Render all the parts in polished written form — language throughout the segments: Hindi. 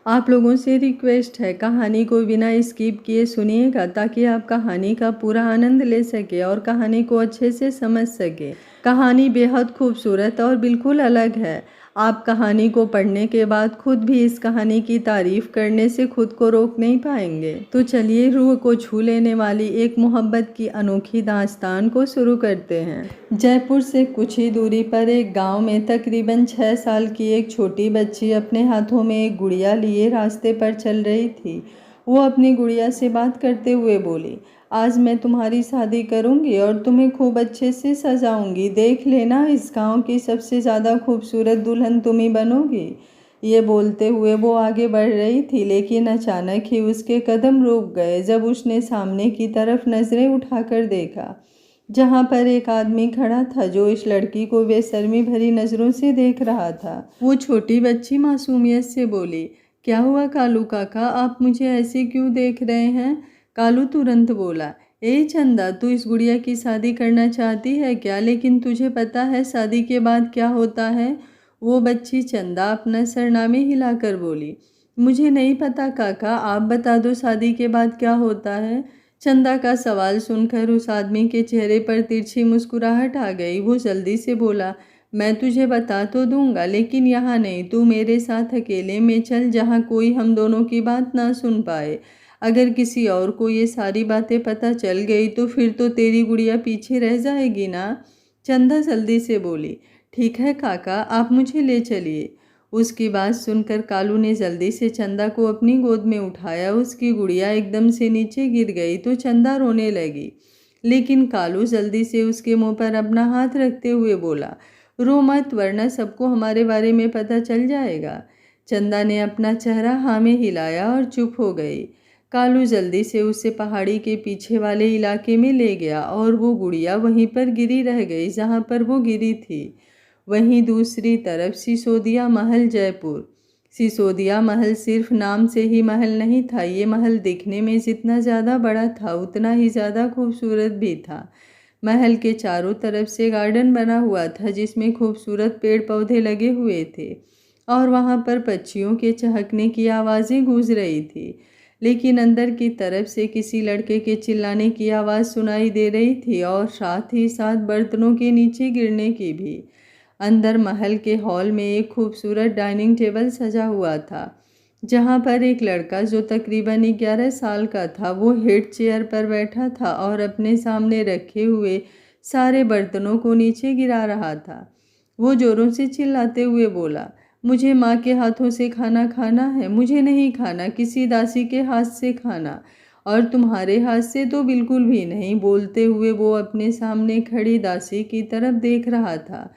आप लोगों से रिक्वेस्ट है, कहानी को बिना स्किप किए सुनिएगा ताकि आप कहानी का पूरा आनंद ले सके और कहानी को अच्छे से समझ सके। कहानी बेहद खूबसूरत और बिल्कुल अलग है। आप कहानी को पढ़ने के बाद खुद भी इस कहानी की तारीफ करने से खुद को रोक नहीं पाएंगे। तो चलिए रूह को छू लेने वाली एक मोहब्बत की अनोखी दास्तान को शुरू करते हैं। जयपुर से कुछ ही दूरी पर एक गांव में तकरीबन 6 साल की एक छोटी बच्ची अपने हाथों में एक गुड़िया लिए रास्ते पर चल रही थी। वो अपनी गुड़िया से बात करते हुए बोली, आज मैं तुम्हारी शादी करूंगी और तुम्हें खूब अच्छे से सजाऊंगी। देख लेना, इस गांव की सबसे ज़्यादा खूबसूरत दुल्हन तुम ही बनोगी। ये बोलते हुए वो आगे बढ़ रही थी, लेकिन अचानक ही उसके कदम रुक गए जब उसने सामने की तरफ नज़रें उठाकर देखा, जहाँ पर एक आदमी खड़ा था जो इस लड़की को बेशर्मी भरी नज़रों से देख रहा था। वो छोटी बच्ची मासूमियत से बोली, क्या हुआ कालू काका, आप मुझे ऐसे क्यों देख रहे हैं? कालू तुरंत बोला, ए चंदा, तू इस गुड़िया की शादी करना चाहती है क्या? लेकिन तुझे पता है शादी के बाद क्या होता है? वो बच्ची चंदा अपना सरनामे हिलाकर बोली, मुझे नहीं पता काका, आप बता दो शादी के बाद क्या होता है। चंदा का सवाल सुनकर उस आदमी के चेहरे पर तिरछी मुस्कुराहट आ गई। वो जल्दी से बोला, मैं तुझे बता तो दूंगा, लेकिन यहाँ नहीं, तू मेरे साथ अकेले में चल, जहाँ कोई हम दोनों की बात ना सुन पाए। अगर किसी और को ये सारी बातें पता चल गई तो फिर तो तेरी गुड़िया पीछे रह जाएगी ना। चंदा जल्दी से बोली, ठीक है काका, आप मुझे ले चलिए। उसकी बात सुनकर कालू ने जल्दी से चंदा को अपनी गोद में उठाया। उसकी गुड़िया एकदम से नीचे गिर गई तो चंदा रोने लगी, लेकिन कालू जल्दी से उसके मुंह पर अपना हाथ रखते हुए बोला, रो मत, वरना सबको हमारे बारे में पता चल जाएगा। चंदा ने अपना चेहरा हाँ में हिलाया और चुप हो गई। कालू जल्दी से उसे पहाड़ी के पीछे वाले इलाके में ले गया और वो गुड़िया वहीं पर गिरी रह गई जहाँ पर वो गिरी थी। वहीं दूसरी तरफ सिसोदिया महल, जयपुर। सिसोदिया महल सिर्फ नाम से ही महल नहीं था, ये महल दिखने में जितना ज़्यादा बड़ा था उतना ही ज़्यादा खूबसूरत भी था। महल के चारों तरफ से गार्डन बना हुआ था जिसमें खूबसूरत पेड़ पौधे लगे हुए थे और वहाँ पर पक्षियों के चहकने की आवाज़ें गूंज रही थी। लेकिन अंदर की तरफ से किसी लड़के के चिल्लाने की आवाज़ सुनाई दे रही थी और साथ ही साथ बर्तनों के नीचे गिरने की भी। अंदर महल के हॉल में एक खूबसूरत डाइनिंग टेबल सजा हुआ था, जहाँ पर एक लड़का जो तकरीबन 11 साल का था वो हेड चेयर पर बैठा था और अपने सामने रखे हुए सारे बर्तनों को नीचे गिरा रहा था। वो जोरों से चिल्लाते हुए बोला, मुझे माँ के हाथों से खाना खाना है, मुझे नहीं खाना किसी दासी के हाथ से खाना, और तुम्हारे हाथ से तो बिल्कुल भी नहीं। बोलते हुए वो अपने सामने खड़ी दासी की तरफ देख रहा था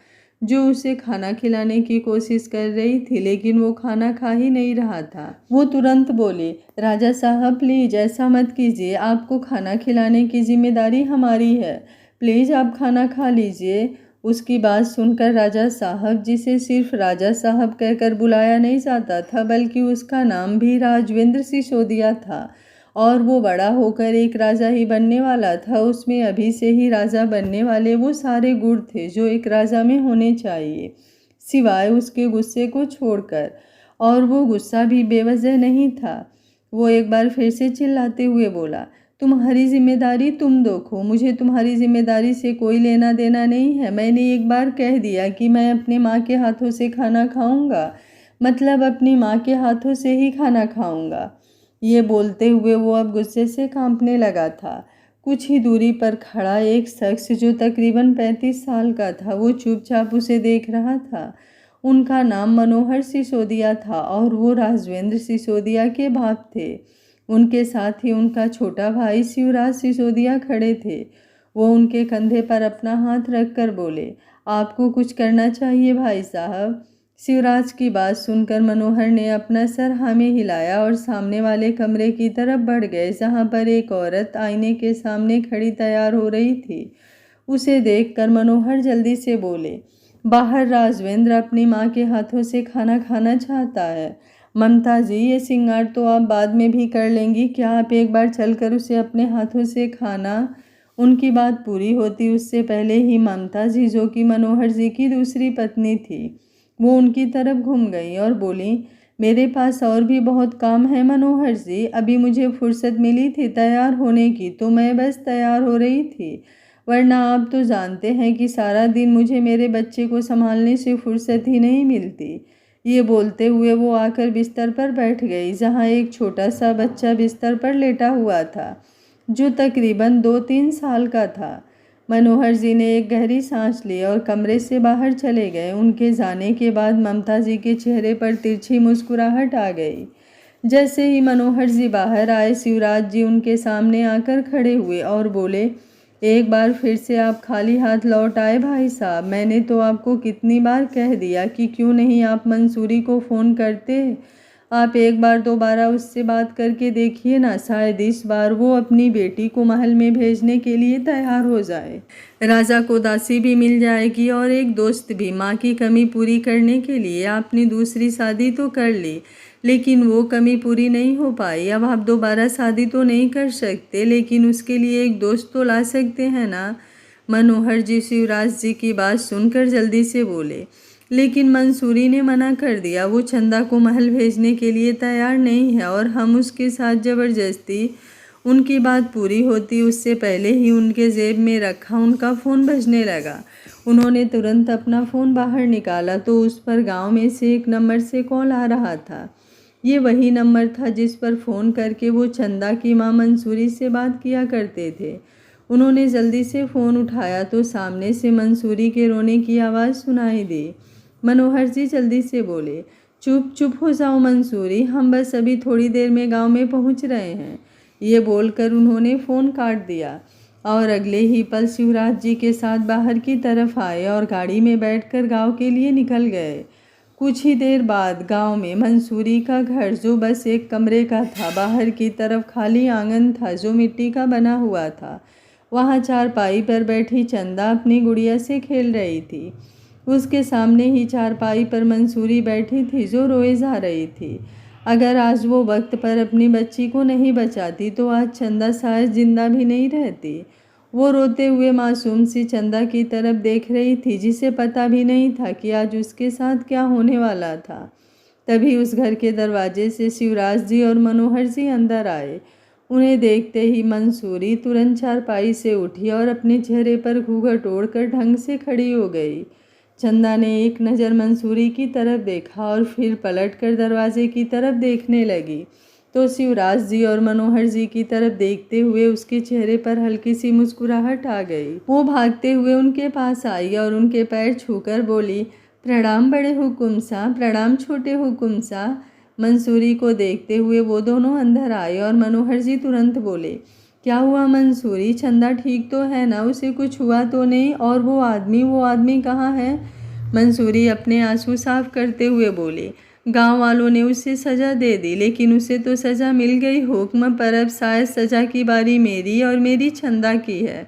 जो उसे खाना खिलाने की कोशिश कर रही थी, लेकिन वो खाना खा ही नहीं रहा था। वो तुरंत बोली, राजा साहब प्लीज ऐसा मत कीजिए, आपको खाना खिलाने की जिम्मेदारी हमारी है, प्लीज आप खाना खा लीजिए। उसकी बात सुनकर राजा साहब, जिसे सिर्फ राजा साहब कहकर बुलाया नहीं जाता था बल्कि उसका नाम भी राजवेंद्र सिसोदिया था और वो बड़ा होकर एक राजा ही बनने वाला था, उसमें अभी से ही राजा बनने वाले वो सारे गुण थे जो एक राजा में होने चाहिए, सिवाय उसके गुस्से को छोड़कर। और वो गुस्सा भी बेवजह नहीं था। वो एक बार फिर से चिल्लाते हुए बोला, तुम्हारी जिम्मेदारी तुम देखो, मुझे तुम्हारी जिम्मेदारी से कोई लेना देना नहीं है। मैंने एक बार कह दिया कि मैं अपने माँ के हाथों से खाना खाऊंगा, मतलब अपनी माँ के हाथों से ही खाना खाऊंगा। ये बोलते हुए वो अब गुस्से से कांपने लगा था। कुछ ही दूरी पर खड़ा एक शख्स जो तकरीबन 35 साल का था वो चुपचाप उसे देख रहा था। उनका नाम मनोहर सिसोदिया था और वो राजवेंद्र सिसोदिया के बाप थे। उनके साथ ही उनका छोटा भाई शिवराज सिसोदिया खड़े थे। वो उनके कंधे पर अपना हाथ रखकर बोले, आपको कुछ करना चाहिए भाई साहब। शिवराज की बात सुनकर मनोहर ने अपना सर हाँ में हिलाया और सामने वाले कमरे की तरफ बढ़ गए जहाँ पर एक औरत आईने के सामने खड़ी तैयार हो रही थी। उसे देखकर मनोहर जल्दी से बोले, बाहर राजवेंद्र अपनी माँ के हाथों से खाना खाना चाहता है। ममता जी, ये सिंगार तो आप बाद में भी कर लेंगी, क्या आप एक बार चलकर उसे अपने हाथों से खाना। उनकी बात पूरी होती उससे पहले ही ममता जी, जो कि मनोहर जी की दूसरी पत्नी थी, वो उनकी तरफ घूम गई और बोली, मेरे पास और भी बहुत काम है मनोहर जी। अभी मुझे फुर्सत मिली थी तैयार होने की तो मैं बस तैयार हो रही थी, वरना आप तो जानते हैं कि सारा दिन मुझे मेरे बच्चे को संभालने से फुर्सत ही नहीं मिलती। ये बोलते हुए वो आकर बिस्तर पर बैठ गई, जहाँ एक छोटा सा बच्चा बिस्तर पर लेटा हुआ था, जो तकरीबन 2-3 साल का था। मनोहर जी ने एक गहरी सांस ली और कमरे से बाहर चले गए। उनके जाने के बाद ममता जी के चेहरे पर तिरछी मुस्कुराहट आ गई। जैसे ही मनोहर जी बाहर आए, शिवराज जी उनके सामने आकर खड़े हुए और बोले, एक बार फिर से आप खाली हाथ लौट आए भाई साहब। मैंने तो आपको कितनी बार कह दिया कि क्यों नहीं आप मंसूरी को फ़ोन करते। आप एक बार दोबारा उससे बात करके देखिए ना, शायद इस बार वो अपनी बेटी को महल में भेजने के लिए तैयार हो जाए। राजा को दासी भी मिल जाएगी और एक दोस्त भी। माँ की कमी पूरी करने के लिए आपने दूसरी शादी तो कर ली, लेकिन वो कमी पूरी नहीं हो पाई। अब आप दोबारा शादी तो नहीं कर सकते, लेकिन उसके लिए एक दोस्त तो ला सकते हैं ना। मनोहर जी शिवराज जी की बात सुनकर जल्दी से बोले, लेकिन मंसूरी ने मना कर दिया। वो चंदा को महल भेजने के लिए तैयार नहीं है और हम उसके साथ ज़बरदस्ती। उनकी बात पूरी होती उससे पहले ही उनके जेब में रखा उनका फ़ोन बजने लगा। उन्होंने तुरंत अपना फ़ोन बाहर निकाला तो उस पर गांव में से एक नंबर से कॉल आ रहा था। ये वही नंबर था जिस पर फ़ोन करके वो चंदा की माँ मंसूरी से बात किया करते थे। उन्होंने जल्दी से फ़ोन उठाया तो सामने से मंसूरी के रोने की आवाज़ सुनाई दी। मनोहर जी जल्दी से बोले, चुप चुप हो जाओ मंसूरी, हम बस अभी थोड़ी देर में गांव में पहुंच रहे हैं। ये बोलकर उन्होंने फ़ोन काट दिया और अगले ही पल शिवराज जी के साथ बाहर की तरफ आए और गाड़ी में बैठकर गांव के लिए निकल गए। कुछ ही देर बाद गांव में मंसूरी का घर, जो बस एक कमरे का था, बाहर की तरफ खाली आंगन था जो मिट्टी का बना हुआ था। वहाँ चारपाई पर बैठी चंदा अपनी गुड़िया से खेल रही थी। उसके सामने ही चारपाई पर मंसूरी बैठी थी जो रोए जा रही थी। अगर आज वो वक्त पर अपनी बच्ची को नहीं बचाती तो आज चंदा शायद जिंदा भी नहीं रहती। वो रोते हुए मासूम सी चंदा की तरफ देख रही थी, जिसे पता भी नहीं था कि आज उसके साथ क्या होने वाला था। तभी उस घर के दरवाजे से शिवराज जी और मनोहर जी अंदर आए। उन्हें देखते ही मंसूरी तुरंत चारपाई से उठी और अपने चेहरे पर घूंघट ओढ़कर ढंग से खड़ी हो गई। चंदा ने एक नज़र मंसूरी की तरफ देखा और फिर पलटकर दरवाजे की तरफ देखने लगी तो शिवराज जी और मनोहर जी की तरफ देखते हुए उसके चेहरे पर हल्की सी मुस्कुराहट आ गई। वो भागते हुए उनके पास आई और उनके पैर छूकर बोली, प्रणाम बड़े हुकुम सा, प्रणाम छोटे हुकुम सा। मंसूरी को देखते हुए वो दोनों अंदर आए और मनोहर जी तुरंत बोले, क्या हुआ मंसूरी, चंदा ठीक तो है ना, उसे कुछ हुआ तो नहीं? और वो आदमी कहाँ है? मंसूरी अपने आंसू साफ करते हुए बोले, गांव वालों ने उसे सज़ा दे दी, लेकिन उसे तो सज़ा मिल गई हुक्म पर, अब शायद सज़ा की बारी मेरी और मेरी चंदा की है।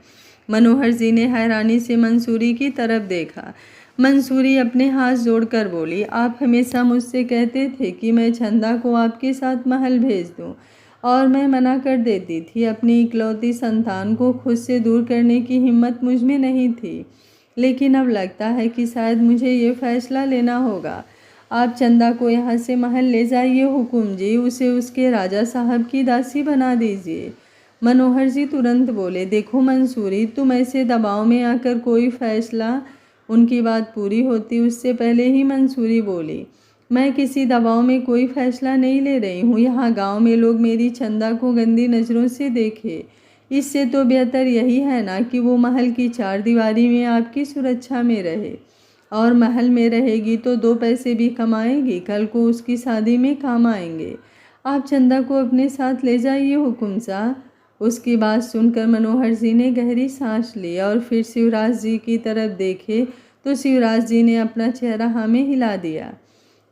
मनोहर जी ने हैरानी से मंसूरी की तरफ देखा। मंसूरी अपने हाथ जोड़कर बोली, आप हमेशा मुझसे कहते थे कि मैं चंदा को आपके साथ महल भेज दूं, और मैं मना कर देती थी। अपनी इकलौती संतान को खुद से दूर करने की हिम्मत मुझ में नहीं थी, लेकिन अब लगता है कि शायद मुझे ये फैसला लेना होगा। आप चंदा को यहाँ से महल ले जाइए हुकुम जी, उसे उसके राजा साहब की दासी बना दीजिए। मनोहर जी तुरंत बोले, देखो मंसूरी, तुम ऐसे दबाव में आकर कोई फैसला। उनकी बात पूरी होती उससे पहले ही मंसूरी बोली, मैं किसी दबाव में कोई फैसला नहीं ले रही हूँ। यहाँ गांव में लोग मेरी चंदा को गंदी नज़रों से देखे, इससे तो बेहतर यही है ना कि वो महल की चार दीवारी में आपकी सुरक्षा में रहे, और महल में रहेगी तो 2 पैसे भी कमाएगी, कल को उसकी शादी में काम आएंगे। आप चंदा को अपने साथ ले जाइए हुकुम सा। उसकी बात सुनकर मनोहर जी ने गहरी सांस ली और फिर शिवराज जी की तरफ देखे तो शिवराज जी ने अपना चेहरा हाँ में हिला दिया।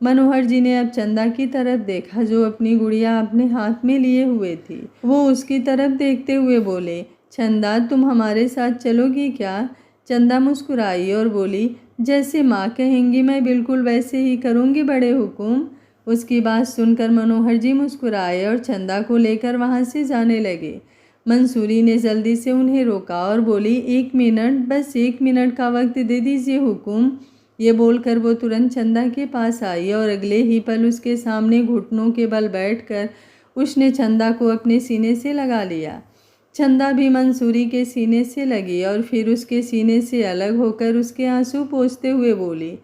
मनोहर जी ने अब चंदा की तरफ देखा जो अपनी गुड़िया अपने हाथ में लिए हुए थी। वो उसकी तरफ देखते हुए बोले, चंदा तुम हमारे साथ चलोगी क्या? चंदा मुस्कुराई और बोली, जैसे माँ कहेंगी मैं बिल्कुल वैसे ही करूँगी बड़े हुकुम। उसकी बात सुनकर मनोहर जी मुस्कुराए और चंदा को लेकर वहाँ से जाने लगे। मंसूरी ने जल्दी से उन्हें रोका और बोली, 1 मिनट, बस 1 मिनट का वक्त दे दीजिए हुकुम। ये बोलकर वो तुरंत चंदा के पास आई और अगले ही पल उसके सामने घुटनों के बल बैठकर उसने चंदा को अपने सीने से लगा लिया। चंदा भी मंसूरी के सीने से लगी और फिर उसके सीने से अलग होकर उसके आंसू पोंछते हुए बोली,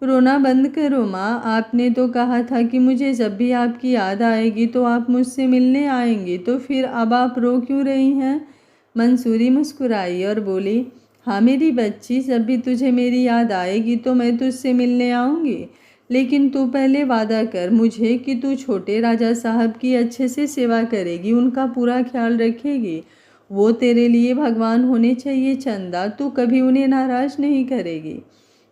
रोना बंद करो माँ, आपने तो कहा था कि मुझे जब भी आपकी याद आएगी तो आप मुझसे मिलने आएंगी, तो फिर अब आप रो क्यों रही हैं? मंसूरी मुस्कुराई और बोली, हाँ मेरी बच्ची, जब भी तुझे मेरी याद आएगी तो मैं तुझसे मिलने आऊँगी, लेकिन तू पहले वादा कर मुझे कि तू छोटे राजा साहब की अच्छे से सेवा करेगी, उनका पूरा ख्याल रखेगी। वो तेरे लिए भगवान होने चाहिए चंदा, तू कभी उन्हें नाराज़ नहीं करेगी।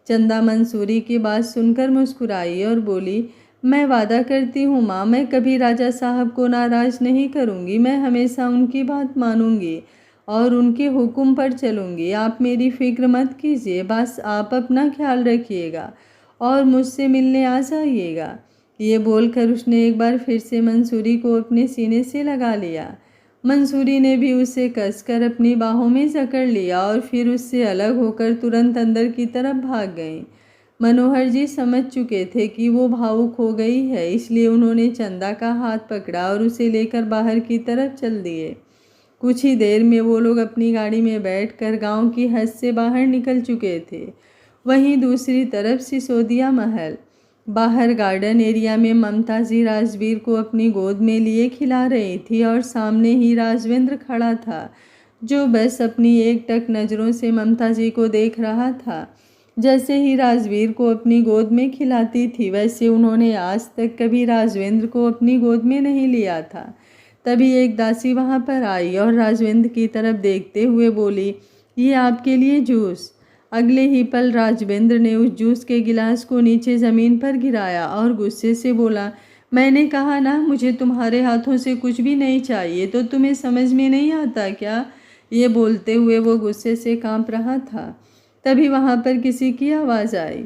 चंदा मंसूरी की बात सुनकर मुस्कुराई और बोली, मैं वादा करती हूँ माँ, मैं कभी राजा साहब को नाराज़ नहीं करूँगी, मैं हमेशा उनकी बात मानूंगी और उनके हुक्म पर चलूँगी। आप मेरी फिक्र मत कीजिए, बस आप अपना ख्याल रखिएगा और मुझसे मिलने आ जाइएगा। ये बोलकर उसने एक बार फिर से मंसूरी को अपने सीने से लगा लिया। मंसूरी ने भी उसे कसकर अपनी बाहों में जकड़ लिया और फिर उससे अलग होकर तुरंत अंदर की तरफ भाग गईं। मनोहर जी समझ चुके थे कि वो भावुक हो गई है, इसलिए उन्होंने चंदा का हाथ पकड़ा और उसे लेकर बाहर की तरफ चल दिए। कुछ ही देर में वो लोग अपनी गाड़ी में बैठकर गांव की हद से बाहर निकल चुके थे। वहीं दूसरी तरफ सिसोदिया महल बाहर गार्डन एरिया में ममता जी राजवीर को अपनी गोद में लिए खिला रही थी और सामने ही राजवेंद्र खड़ा था, जो बस अपनी एकटक नज़रों से ममता जी को देख रहा था। जैसे ही राजवीर को अपनी गोद में खिलाती थी, वैसे उन्होंने आज तक कभी राजवेंद्र को अपनी गोद में नहीं लिया था। तभी एक दासी वहां पर आई और राजवेंद्र की तरफ देखते हुए बोली, ये आपके लिए जूस। अगले ही पल राजवेंद्र ने उस जूस के गिलास को नीचे ज़मीन पर गिराया और गुस्से से बोला, मैंने कहा ना मुझे तुम्हारे हाथों से कुछ भी नहीं चाहिए, तो तुम्हें समझ में नहीं आता क्या? ये बोलते हुए वो गुस्से से कांप रहा था। तभी वहाँ पर किसी की आवाज़ आई,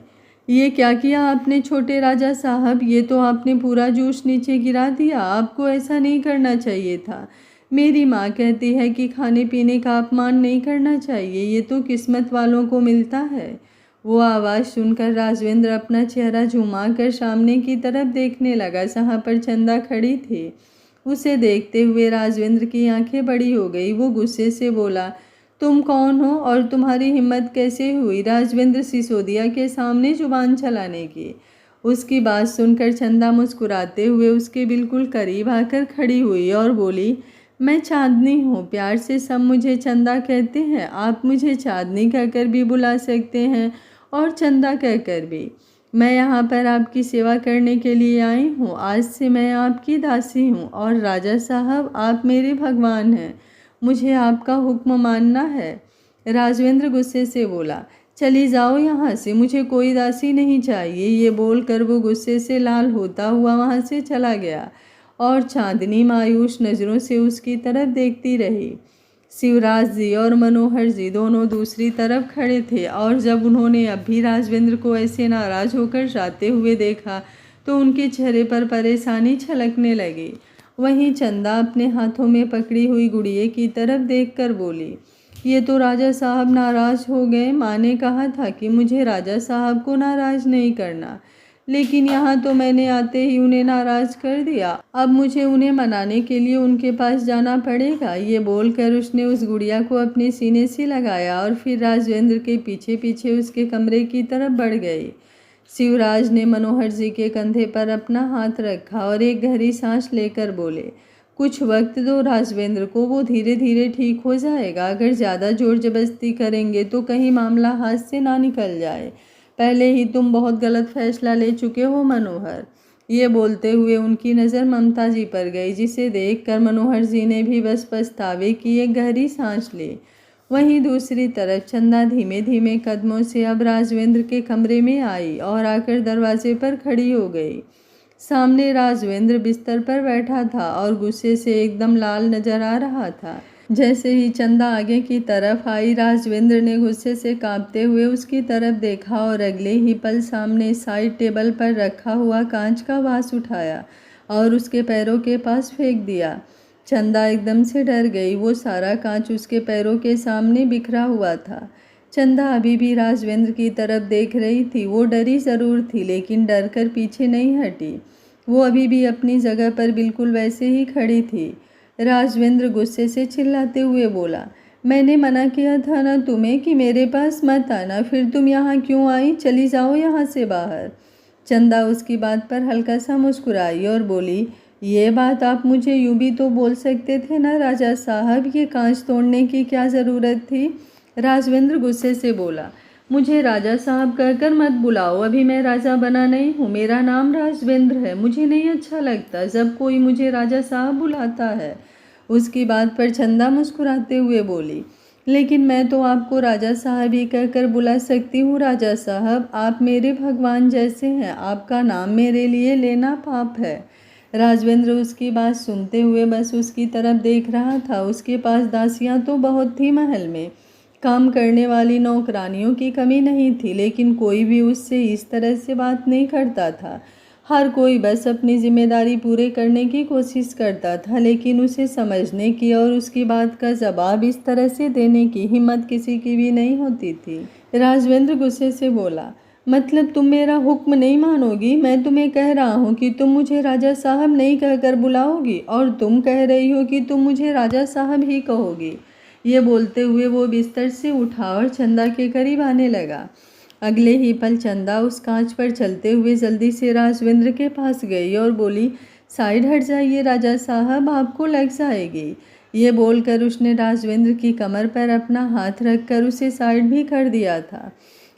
ये क्या किया आपने छोटे राजा साहब? ये तो आपने पूरा जूस नीचे गिरा दिया, आपको ऐसा नहीं करना चाहिए था। मेरी माँ कहती है कि खाने पीने का अपमान नहीं करना चाहिए, ये तो किस्मत वालों को मिलता है। वो आवाज़ सुनकर राजवेंद्र अपना चेहरा झुमाकर सामने की तरफ देखने लगा, जहाँ पर चंदा खड़ी थी। उसे देखते हुए राजवेंद्र की आंखें बड़ी हो गई। वो गुस्से से बोला, तुम कौन हो और तुम्हारी हिम्मत कैसे हुई राजवेंद्र सिसोदिया के सामने जुबान चलाने की? उसकी बात सुनकर चंदा मुस्कुराते हुए उसके बिल्कुल करीब आकर खड़ी हुई और बोली, मैं चांदनी हूँ, प्यार से सब मुझे चंदा कहते हैं, आप मुझे चांदनी कहकर भी बुला सकते हैं और चंदा कहकर भी। मैं यहाँ पर आपकी सेवा करने के लिए आई हूँ, आज से मैं आपकी दासी हूँ और राजा साहब आप मेरे भगवान हैं, मुझे आपका हुक्म मानना है। राजवेंद्र गुस्से से बोला, चली जाओ यहाँ से, मुझे कोई दासी नहीं चाहिए। ये बोलकर वो गुस्से से लाल होता हुआ वहाँ से चला गया और चांदनी मायूस नज़रों से उसकी तरफ देखती रही। शिवराज जी और मनोहर जी दोनों दूसरी तरफ खड़े थे और जब उन्होंने अभी राजवेंद्र को ऐसे नाराज होकर जाते हुए देखा तो उनके चेहरे पर परेशानी छलकने लगी। वहीं चंदा अपने हाथों में पकड़ी हुई गुड़िया की तरफ देखकर बोली, ये तो राजा साहब नाराज़ हो गए। माँ ने कहा था कि मुझे राजा साहब को नाराज़ नहीं करना, लेकिन यहाँ तो मैंने आते ही उन्हें नाराज़ कर दिया। अब मुझे उन्हें मनाने के लिए उनके पास जाना पड़ेगा। ये बोलकर उसने उस गुड़िया को अपने सीने से लगाया और फिर राजवेंद्र के पीछे पीछे उसके कमरे की तरफ बढ़ गई। शिवराज ने मनोहर जी के कंधे पर अपना हाथ रखा और एक गहरी सांस लेकर बोले, कुछ वक्त दो राजवेंद्र को, वो धीरे धीरे ठीक हो जाएगा। अगर ज़्यादा जोर जबरदस्ती करेंगे तो कहीं मामला हाथ से ना निकल जाए। पहले ही तुम बहुत गलत फैसला ले चुके हो मनोहर। ये बोलते हुए उनकी नज़र ममता जी पर गई, जिसे देखकर मनोहर जी ने भी बस पछतावे की एक गहरी सांस ली। वहीं दूसरी तरफ चंदा धीमे धीमे कदमों से अब राजवेंद्र के कमरे में आई और आकर दरवाजे पर खड़ी हो गई। सामने राजवेंद्र बिस्तर पर बैठा था और गुस्से से एकदम लाल नजर आ रहा था। जैसे ही चंदा आगे की तरफ आई, राजवेंद्र ने गुस्से से कांपते हुए उसकी तरफ देखा और अगले ही पल सामने साइड टेबल पर रखा हुआ कांच का वास उठाया और उसके पैरों के पास फेंक दिया। चंदा एकदम से डर गई। वो सारा कांच उसके पैरों के सामने बिखरा हुआ था। चंदा अभी भी राजवेंद्र की तरफ देख रही थी। वो डरी ज़रूर थी लेकिन डर कर पीछे नहीं हटी। वो अभी भी अपनी जगह पर बिल्कुल वैसे ही खड़ी थी। राजवेंद्र गुस्से से चिल्लाते हुए बोला, मैंने मना किया था ना तुम्हें कि मेरे पास मत आना, फिर तुम यहाँ क्यों आई? चली जाओ यहाँ से बाहर। चंदा उसकी बात पर हल्का सा मुस्कुराई और बोली, ये बात आप मुझे यूं भी तो बोल सकते थे ना राजा साहब, ये कांच तोड़ने की क्या ज़रूरत थी? राजवेंद्र गुस्से से बोला, मुझे राजा साहब कहकर मत बुलाओ, अभी मैं राजा बना नहीं हूँ, मेरा नाम राजवेंद्र है। मुझे नहीं अच्छा लगता जब कोई मुझे राजा साहब बुलाता है। उसकी बात पर चंदा मुस्कुराते हुए बोली, लेकिन मैं तो आपको राजा साहब ही कहकर बुला सकती हूँ। राजा साहब, आप मेरे भगवान जैसे हैं, आपका नाम मेरे लिए लेना पाप है। राजवेंद्र उसकी बात सुनते हुए बस उसकी तरफ देख रहा था। उसके पास दासियां तो बहुत थी महल में, काम करने वाली नौकरानियों की कमी नहीं थी, लेकिन कोई भी उससे इस तरह से बात नहीं करता था। हर कोई बस अपनी जिम्मेदारी पूरे करने की कोशिश करता था, लेकिन उसे समझने की और उसकी बात का जवाब इस तरह से देने की हिम्मत किसी की भी नहीं होती थी। राजवेंद्र गुस्से से बोला, मतलब तुम मेरा हुक्म नहीं मानोगी? मैं तुम्हें कह रहा हूँ कि तुम मुझे राजा साहब नहीं कहकर बुलाओगी और तुम कह रही हो कि तुम मुझे राजा साहब ही कहोगी। ये बोलते हुए वो बिस्तर से उठा और चंदा के करीब आने लगा। अगले ही पल चंदा उस कांच पर चलते हुए जल्दी से राजवेंद्र के पास गई और बोली, साइड हट जाइए राजा साहब, आपको लग जाएगी। ये बोलकर उसने राजवेंद्र की कमर पर अपना हाथ रखकर उसे साइड भी कर दिया था।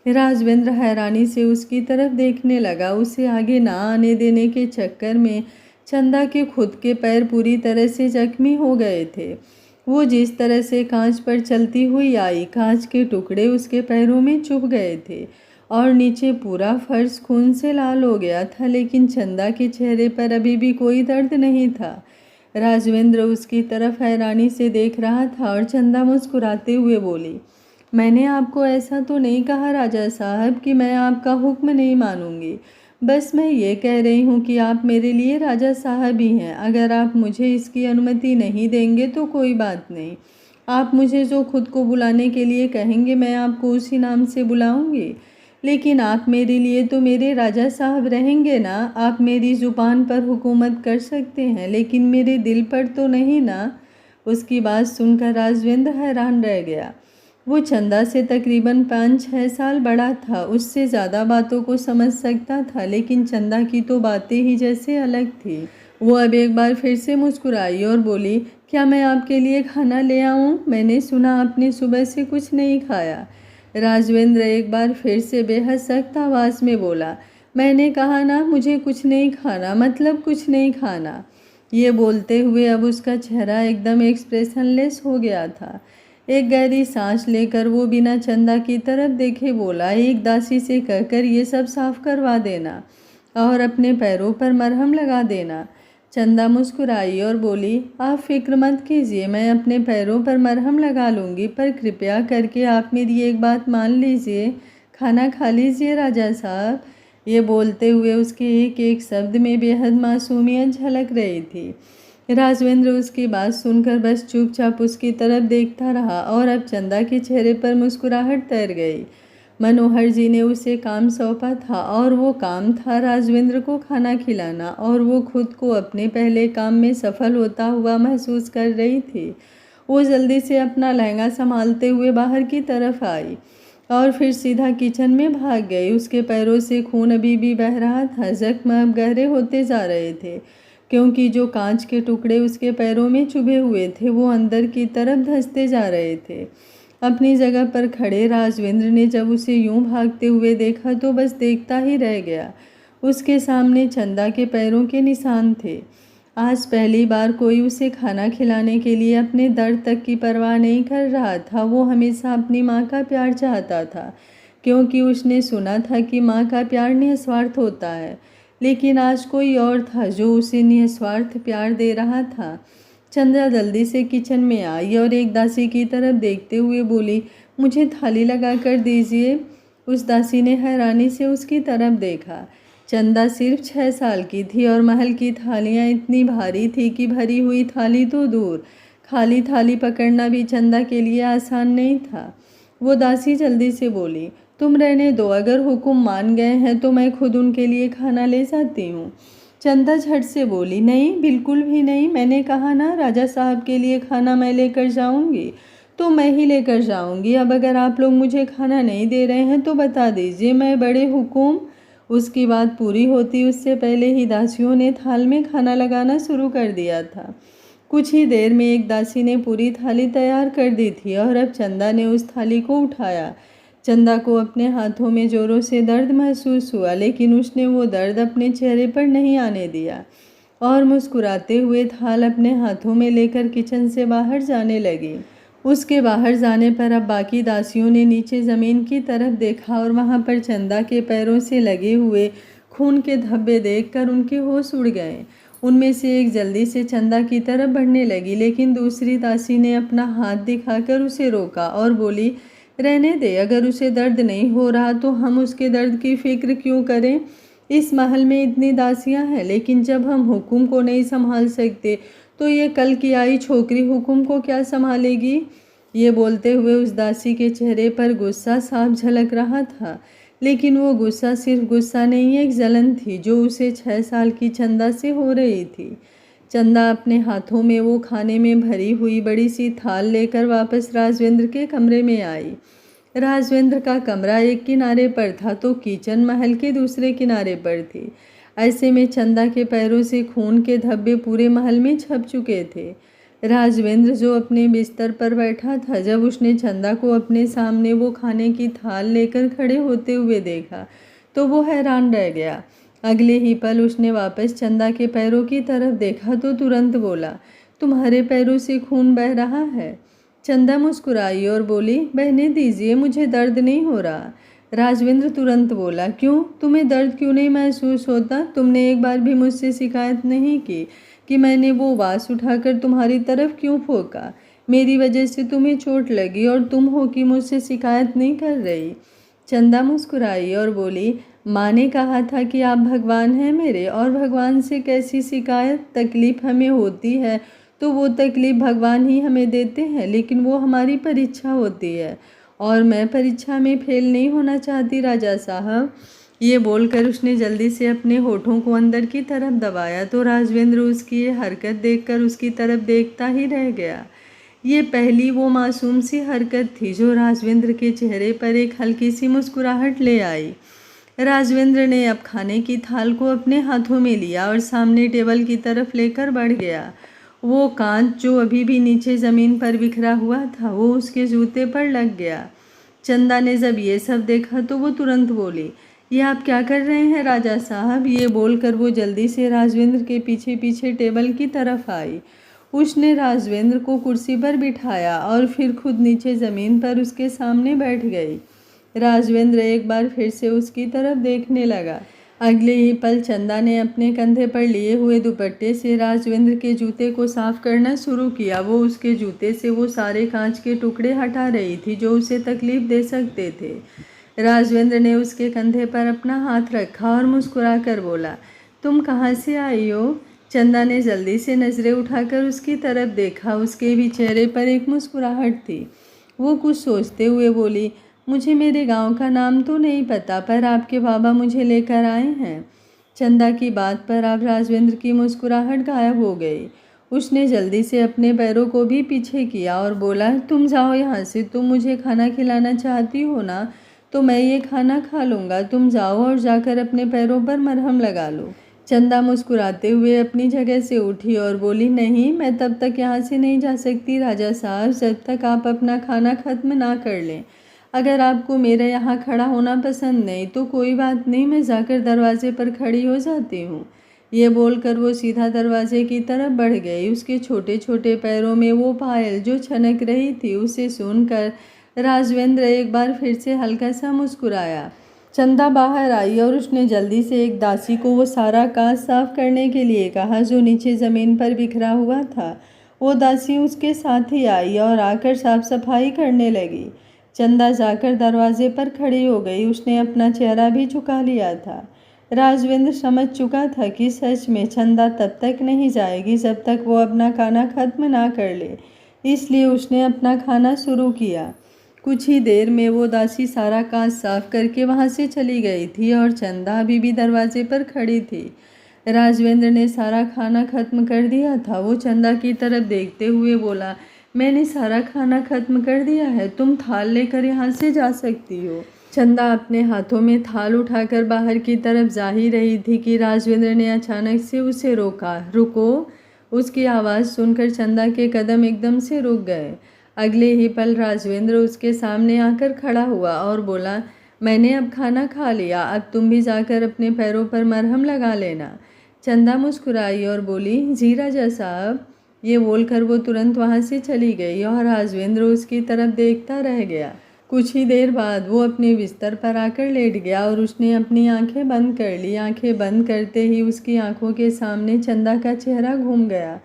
राजवेंद्र हैरानी से उसकी तरफ देखने लगा। उसे आगे ना आने देने के चक्कर में चंदा के खुद के पैर पूरी तरह से जख्मी हो गए थे। वो जिस तरह से कांच पर चलती हुई आई, कांच के टुकड़े उसके पैरों में चुभ गए थे और नीचे पूरा फर्श खून से लाल हो गया था, लेकिन चंदा के चेहरे पर अभी भी कोई दर्द नहीं था। राजवेंद्र उसकी तरफ हैरानी से देख रहा था और चंदा मुस्कुराते हुए बोली, मैंने आपको ऐसा तो नहीं कहा राजा साहब कि मैं आपका हुक्म नहीं मानूंगी। बस मैं ये कह रही हूँ कि आप मेरे लिए राजा साहब ही हैं। अगर आप मुझे इसकी अनुमति नहीं देंगे तो कोई बात नहीं, आप मुझे जो खुद को बुलाने के लिए कहेंगे मैं आपको उसी नाम से बुलाऊंगी। लेकिन आप मेरे लिए तो मेरे राजा साहब रहेंगे ना? आप मेरी ज़ुबान पर हुकूमत कर सकते हैं लेकिन मेरे दिल पर तो नहीं ना? उसकी बात सुनकर राजवेंद्र हैरान रह गया। वो चंदा से तकरीबन 5-6 साल बड़ा था, उससे ज़्यादा बातों को समझ सकता था, लेकिन चंदा की तो बातें ही जैसे अलग थी। वो अब एक बार फिर से मुस्कुराई और बोली, क्या मैं आपके लिए खाना ले आऊं? मैंने सुना आपने सुबह से कुछ नहीं खाया। राजवेंद्र एक बार फिर से बेहद सख्त आवाज़ में बोला, मैंने कहा ना मुझे कुछ नहीं खाना, मतलब कुछ नहीं खाना। ये बोलते हुए अब उसका चेहरा एकदम एक्सप्रेशनलेस हो गया था। एक गहरी सांस लेकर वो बिना चंदा की तरफ देखे बोला, एक दासी से कहकर ये सब साफ करवा देना और अपने पैरों पर मरहम लगा देना। चंदा मुस्कुराई और बोली, आप फिक्र मत कीजिए, मैं अपने पैरों पर मरहम लगा लूँगी, पर कृपया करके आप मेरी एक बात मान लीजिए, खाना खा लीजिए राजा साहब। ये बोलते हुए उसके एक एक शब्द में बेहद मासूमियत झलक रही थी। राजवेंद्र उसकी बात सुनकर बस चुपचाप उसकी तरफ देखता रहा और अब चंदा के चेहरे पर मुस्कुराहट तैर गई। मनोहर जी ने उसे काम सौंपा था और वो काम था राजवेंद्र को खाना खिलाना, और वो खुद को अपने पहले काम में सफल होता हुआ महसूस कर रही थी। वो जल्दी से अपना लहंगा संभालते हुए बाहर की तरफ आई और फिर सीधा किचन में भाग गई। उसके पैरों से खून अभी भी बह रहा था, जख्म अब गहरे होते जा रहे थे क्योंकि जो कांच के टुकड़े उसके पैरों में चुभे हुए थे वो अंदर की तरफ धंसते जा रहे थे। अपनी जगह पर खड़े राजवेंद्र ने जब उसे यूं भागते हुए देखा तो बस देखता ही रह गया। उसके सामने चंदा के पैरों के निशान थे। आज पहली बार कोई उसे खाना खिलाने के लिए अपने दर्द तक की परवाह नहीं कर रहा था। वो हमेशा अपनी माँ का प्यार चाहता था क्योंकि उसने सुना था कि माँ का प्यार निस्वार्थ होता है, लेकिन आज कोई और था जो उसे निस्वार्थ प्यार दे रहा था। चंदा जल्दी से किचन में आई और एक दासी की तरफ देखते हुए बोली, मुझे थाली लगा कर दीजिए। उस दासी ने हैरानी से उसकी तरफ देखा। चंदा सिर्फ 6 साल की थी और महल की थालियाँ इतनी भारी थी कि भरी हुई थाली तो दूर, खाली थाली पकड़ना भी चंदा के लिए आसान नहीं था। वो दासी जल्दी से बोली, तुम रहने दो, अगर हुक्म मान गए हैं तो मैं खुद उनके लिए खाना ले जाती हूँ। चंदा झट से बोली, नहीं, बिल्कुल भी नहीं, मैंने कहा ना राजा साहब के लिए खाना मैं लेकर जाऊंगी, तो मैं ही लेकर जाऊंगी। अब अगर आप लोग मुझे खाना नहीं दे रहे हैं तो बता दीजिए, मैं बड़े हुकुम। उसकी बात पूरी होती उससे पहले ही दासियों ने थाल में खाना लगाना शुरू कर दिया था। कुछ ही देर में एक दासी ने पूरी थाली तैयार कर दी थी और अब चंदा ने उस थाली को उठाया। चंदा को अपने हाथों में जोरों से दर्द महसूस हुआ, लेकिन उसने वो दर्द अपने चेहरे पर नहीं आने दिया और मुस्कुराते हुए थाल अपने हाथों में लेकर किचन से बाहर जाने लगी। उसके बाहर जाने पर अब बाकी दासियों ने नीचे ज़मीन की तरफ देखा और वहाँ पर चंदा के पैरों से लगे हुए खून के धब्बे देखकर उनके होश उड़ गए। उनमें से एक जल्दी से चंदा की तरफ बढ़ने लगी, लेकिन दूसरी दासी ने अपना हाथ दिखाकर उसे रोका और बोली, रहने दे, अगर उसे दर्द नहीं हो रहा तो हम उसके दर्द की फिक्र क्यों करें। इस महल में इतनी दासियां हैं, लेकिन जब हम हुक्म को नहीं संभाल सकते तो ये कल की आई छोकरी हुक्म को क्या संभालेगी। ये बोलते हुए उस दासी के चेहरे पर गुस्सा साफ झलक रहा था, लेकिन वो गुस्सा सिर्फ गुस्सा नहीं, एक जलन थी जो उसे 6 साल की चंदा से हो रही थी। चंदा अपने हाथों में वो खाने में भरी हुई बड़ी सी थाल लेकर वापस राजवेंद्र के कमरे में आई। राजवेंद्र का कमरा एक किनारे पर था तो किचन महल के दूसरे किनारे पर थी। ऐसे में चंदा के पैरों से खून के धब्बे पूरे महल में छप चुके थे। राजवेंद्र जो अपने बिस्तर पर बैठा था, जब उसने चंदा को अपने सामने वो खाने की थाल लेकर खड़े होते हुए देखा तो वो हैरान रह गया। अगले ही पल उसने वापस चंदा के पैरों की तरफ देखा तो तुरंत बोला, तुम्हारे पैरों से खून बह रहा है। चंदा मुस्कुराई और बोली, बहने दीजिए, मुझे दर्द नहीं हो रहा। राजवेंद्र तुरंत बोला, क्यों, तुम्हें दर्द क्यों नहीं महसूस होता। तुमने एक बार भी मुझसे शिकायत नहीं की कि मैंने वो वास उठाकर तुम्हारी तरफ क्यों फोका। मेरी वजह से तुम्हें चोट लगी और तुम हो कि मुझसे शिकायत नहीं कर रही। चंदा मुस्कुराई और बोली, माँ ने कहा था कि आप भगवान हैं मेरे, और भगवान से कैसी शिकायत। तकलीफ़ हमें होती है तो वो तकलीफ़ भगवान ही हमें देते हैं, लेकिन वो हमारी परीक्षा होती है और मैं परीक्षा में फेल नहीं होना चाहती राजा साहब। ये बोलकर उसने जल्दी से अपने होठों को अंदर की तरफ दबाया तो राजवेंद्र उसकी ये हरकत देखकर उसकी तरफ देखता ही रह गया। ये पहली वो मासूम सी हरकत थी जो राजवेंद्र के चेहरे पर एक हल्की सी मुस्कुराहट ले आई। राजवेंद्र ने अब खाने की थाल को अपने हाथों में लिया और सामने टेबल की तरफ लेकर बढ़ गया। वो कांच जो अभी भी नीचे ज़मीन पर बिखरा हुआ था वो उसके जूते पर लग गया। चंदा ने जब ये सब देखा तो वो तुरंत बोली, ये आप क्या कर रहे हैं राजा साहब। ये बोलकर वो जल्दी से राजवेंद्र के पीछे पीछे टेबल की तरफ आई। उसने राजवेंद्र को कुर्सी पर बिठाया और फिर खुद नीचे ज़मीन पर उसके सामने बैठ गई। राजवेंद्र एक बार फिर से उसकी तरफ देखने लगा। अगले ही पल चंदा ने अपने कंधे पर लिए हुए दुपट्टे से राजवेंद्र के जूते को साफ करना शुरू किया। वो उसके जूते से वो सारे कांच के टुकड़े हटा रही थी जो उसे तकलीफ दे सकते थे। राजवेंद्र ने उसके कंधे पर अपना हाथ रखा और मुस्कुरा कर बोला, तुम कहाँ से आई हो। चंदा ने जल्दी से नज़रें उठाकर उसकी तरफ देखा। उसके भी चेहरे पर एक मुस्कुराहट थी। वो कुछ सोचते हुए बोली, मुझे मेरे गांव का नाम तो नहीं पता, पर आपके बाबा मुझे लेकर आए हैं। चंदा की बात पर अब राजवेंद्र की मुस्कुराहट गायब हो गई। उसने जल्दी से अपने पैरों को भी पीछे किया और बोला, तुम जाओ यहाँ से। तुम मुझे खाना खिलाना चाहती हो ना, तो मैं ये खाना खा लूँगा। तुम जाओ और जाकर अपने पैरों पर मरहम लगा लो। चंदा मुस्कुराते हुए अपनी जगह से उठी और बोली, नहीं, मैं तब तक यहाँ से नहीं जा सकती राजा साहब जब तक आप अपना खाना ख़त्म ना कर लें। अगर आपको मेरे यहाँ खड़ा होना पसंद नहीं तो कोई बात नहीं, मैं जाकर दरवाजे पर खड़ी हो जाती हूँ। ये बोलकर वो सीधा दरवाजे की तरफ बढ़ गई। उसके छोटे छोटे पैरों में वो पायल जो छनक रही थी उसे सुनकर राजवेंद्र एक बार फिर से हल्का सा मुस्कुराया। चंदा बाहर आई और उसने जल्दी से एक दासी को वो सारा कांच साफ करने के लिए कहा जो नीचे ज़मीन पर बिखरा हुआ था। वो दासी उसके साथ ही आई और आकर साफ सफाई करने लगी। चंदा जाकर दरवाजे पर खड़ी हो गई। उसने अपना चेहरा भी झुका लिया था। राजवेंद्र समझ चुका था कि सच में चंदा तब तक नहीं जाएगी जब तक वो अपना खाना ख़त्म ना कर ले, इसलिए उसने अपना खाना शुरू किया। कुछ ही देर में वो दासी सारा कांच साफ करके वहाँ से चली गई थी और चंदा अभी भी दरवाजे पर खड़ी थी। राजवेंद्र ने सारा खाना खत्म कर दिया था। वो चंदा की तरफ देखते हुए बोला, मैंने सारा खाना खत्म कर दिया है, तुम थाल लेकर यहाँ से जा सकती हो। चंदा अपने हाथों में थाल उठाकर बाहर की तरफ जा ही रही थी कि राजवेंद्र ने अचानक से उसे रोका। रुको। उसकी आवाज़ सुनकर चंदा के कदम एकदम से रुक गए। अगले ही पल राजवेंद्र उसके सामने आकर खड़ा हुआ और बोला, मैंने अब खाना खा लिया, अब तुम भी जाकर अपने पैरों पर मरहम लगा लेना। चंदा मुस्कुराई और बोली, जी राजा साहब। ये बोलकर वो तुरंत वहाँ से चली गई और राजवेंद्र उसकी तरफ देखता रह गया। कुछ ही देर बाद वो अपने बिस्तर पर आकर लेट गया और उसने अपनी आंखें बंद कर ली। आंखें बंद करते ही उसकी आंखों के सामने चंदा का चेहरा घूम गया।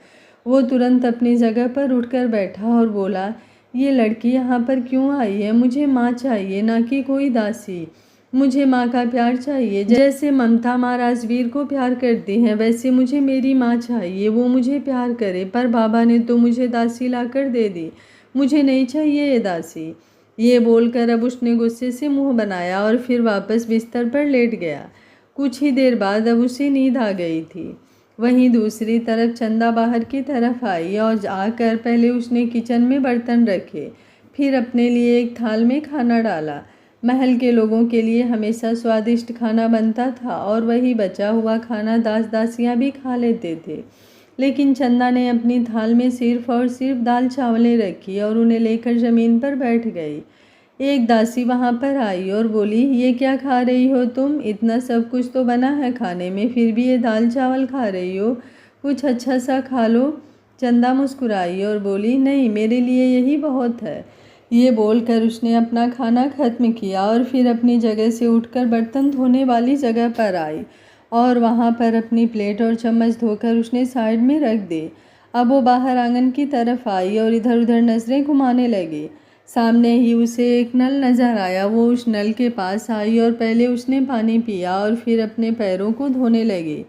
वो तुरंत अपनी जगह पर उठकर बैठा और बोला, ये लड़की यहाँ पर क्यों आई है? मुझे माँ चाहिए, ना कि कोई दासी। मुझे माँ का प्यार चाहिए। जैसे ममता माँ राजवीर को प्यार करती हैं, वैसे मुझे मेरी माँ चाहिए, वो मुझे प्यार करे। पर बाबा ने तो मुझे दासी लाकर दे दी, मुझे नहीं चाहिए ये दासी। ये बोलकर अब उसने गुस्से से मुंह बनाया और फिर वापस बिस्तर पर लेट गया। कुछ ही देर बाद अब उसे नींद आ गई थी। वहीं दूसरी तरफ चंदा बाहर की तरफ आई और आकर पहले उसने किचन में बर्तन रखे, फिर अपने लिए एक थाल में खाना डाला। महल के लोगों के लिए हमेशा स्वादिष्ट खाना बनता था और वही बचा हुआ खाना दास दासियां भी खा लेते थे। लेकिन चंदा ने अपनी थाल में सिर्फ और सिर्फ दाल चावलें रखी और उन्हें लेकर ज़मीन पर बैठ गई। एक दासी वहाँ पर आई और बोली, ये क्या खा रही हो तुम? इतना सब कुछ तो बना है खाने में, फिर भी ये दाल चावल खा रही हो, कुछ अच्छा सा खा लो। चंदा मुस्कुराई और बोली, नहीं, मेरे लिए यही बहुत है। ये बोलकर उसने अपना खाना खत्म किया और फिर अपनी जगह से उठकर बर्तन धोने वाली जगह पर आई और वहाँ पर अपनी प्लेट और चम्मच धोकर उसने साइड में रख दी। अब वो बाहर आंगन की तरफ आई और इधर उधर नज़रें घुमाने लगी। सामने ही उसे एक नल नज़र आया। वो उस नल के पास आई और पहले उसने पानी पिया और फिर अपने पैरों को धोने लगी।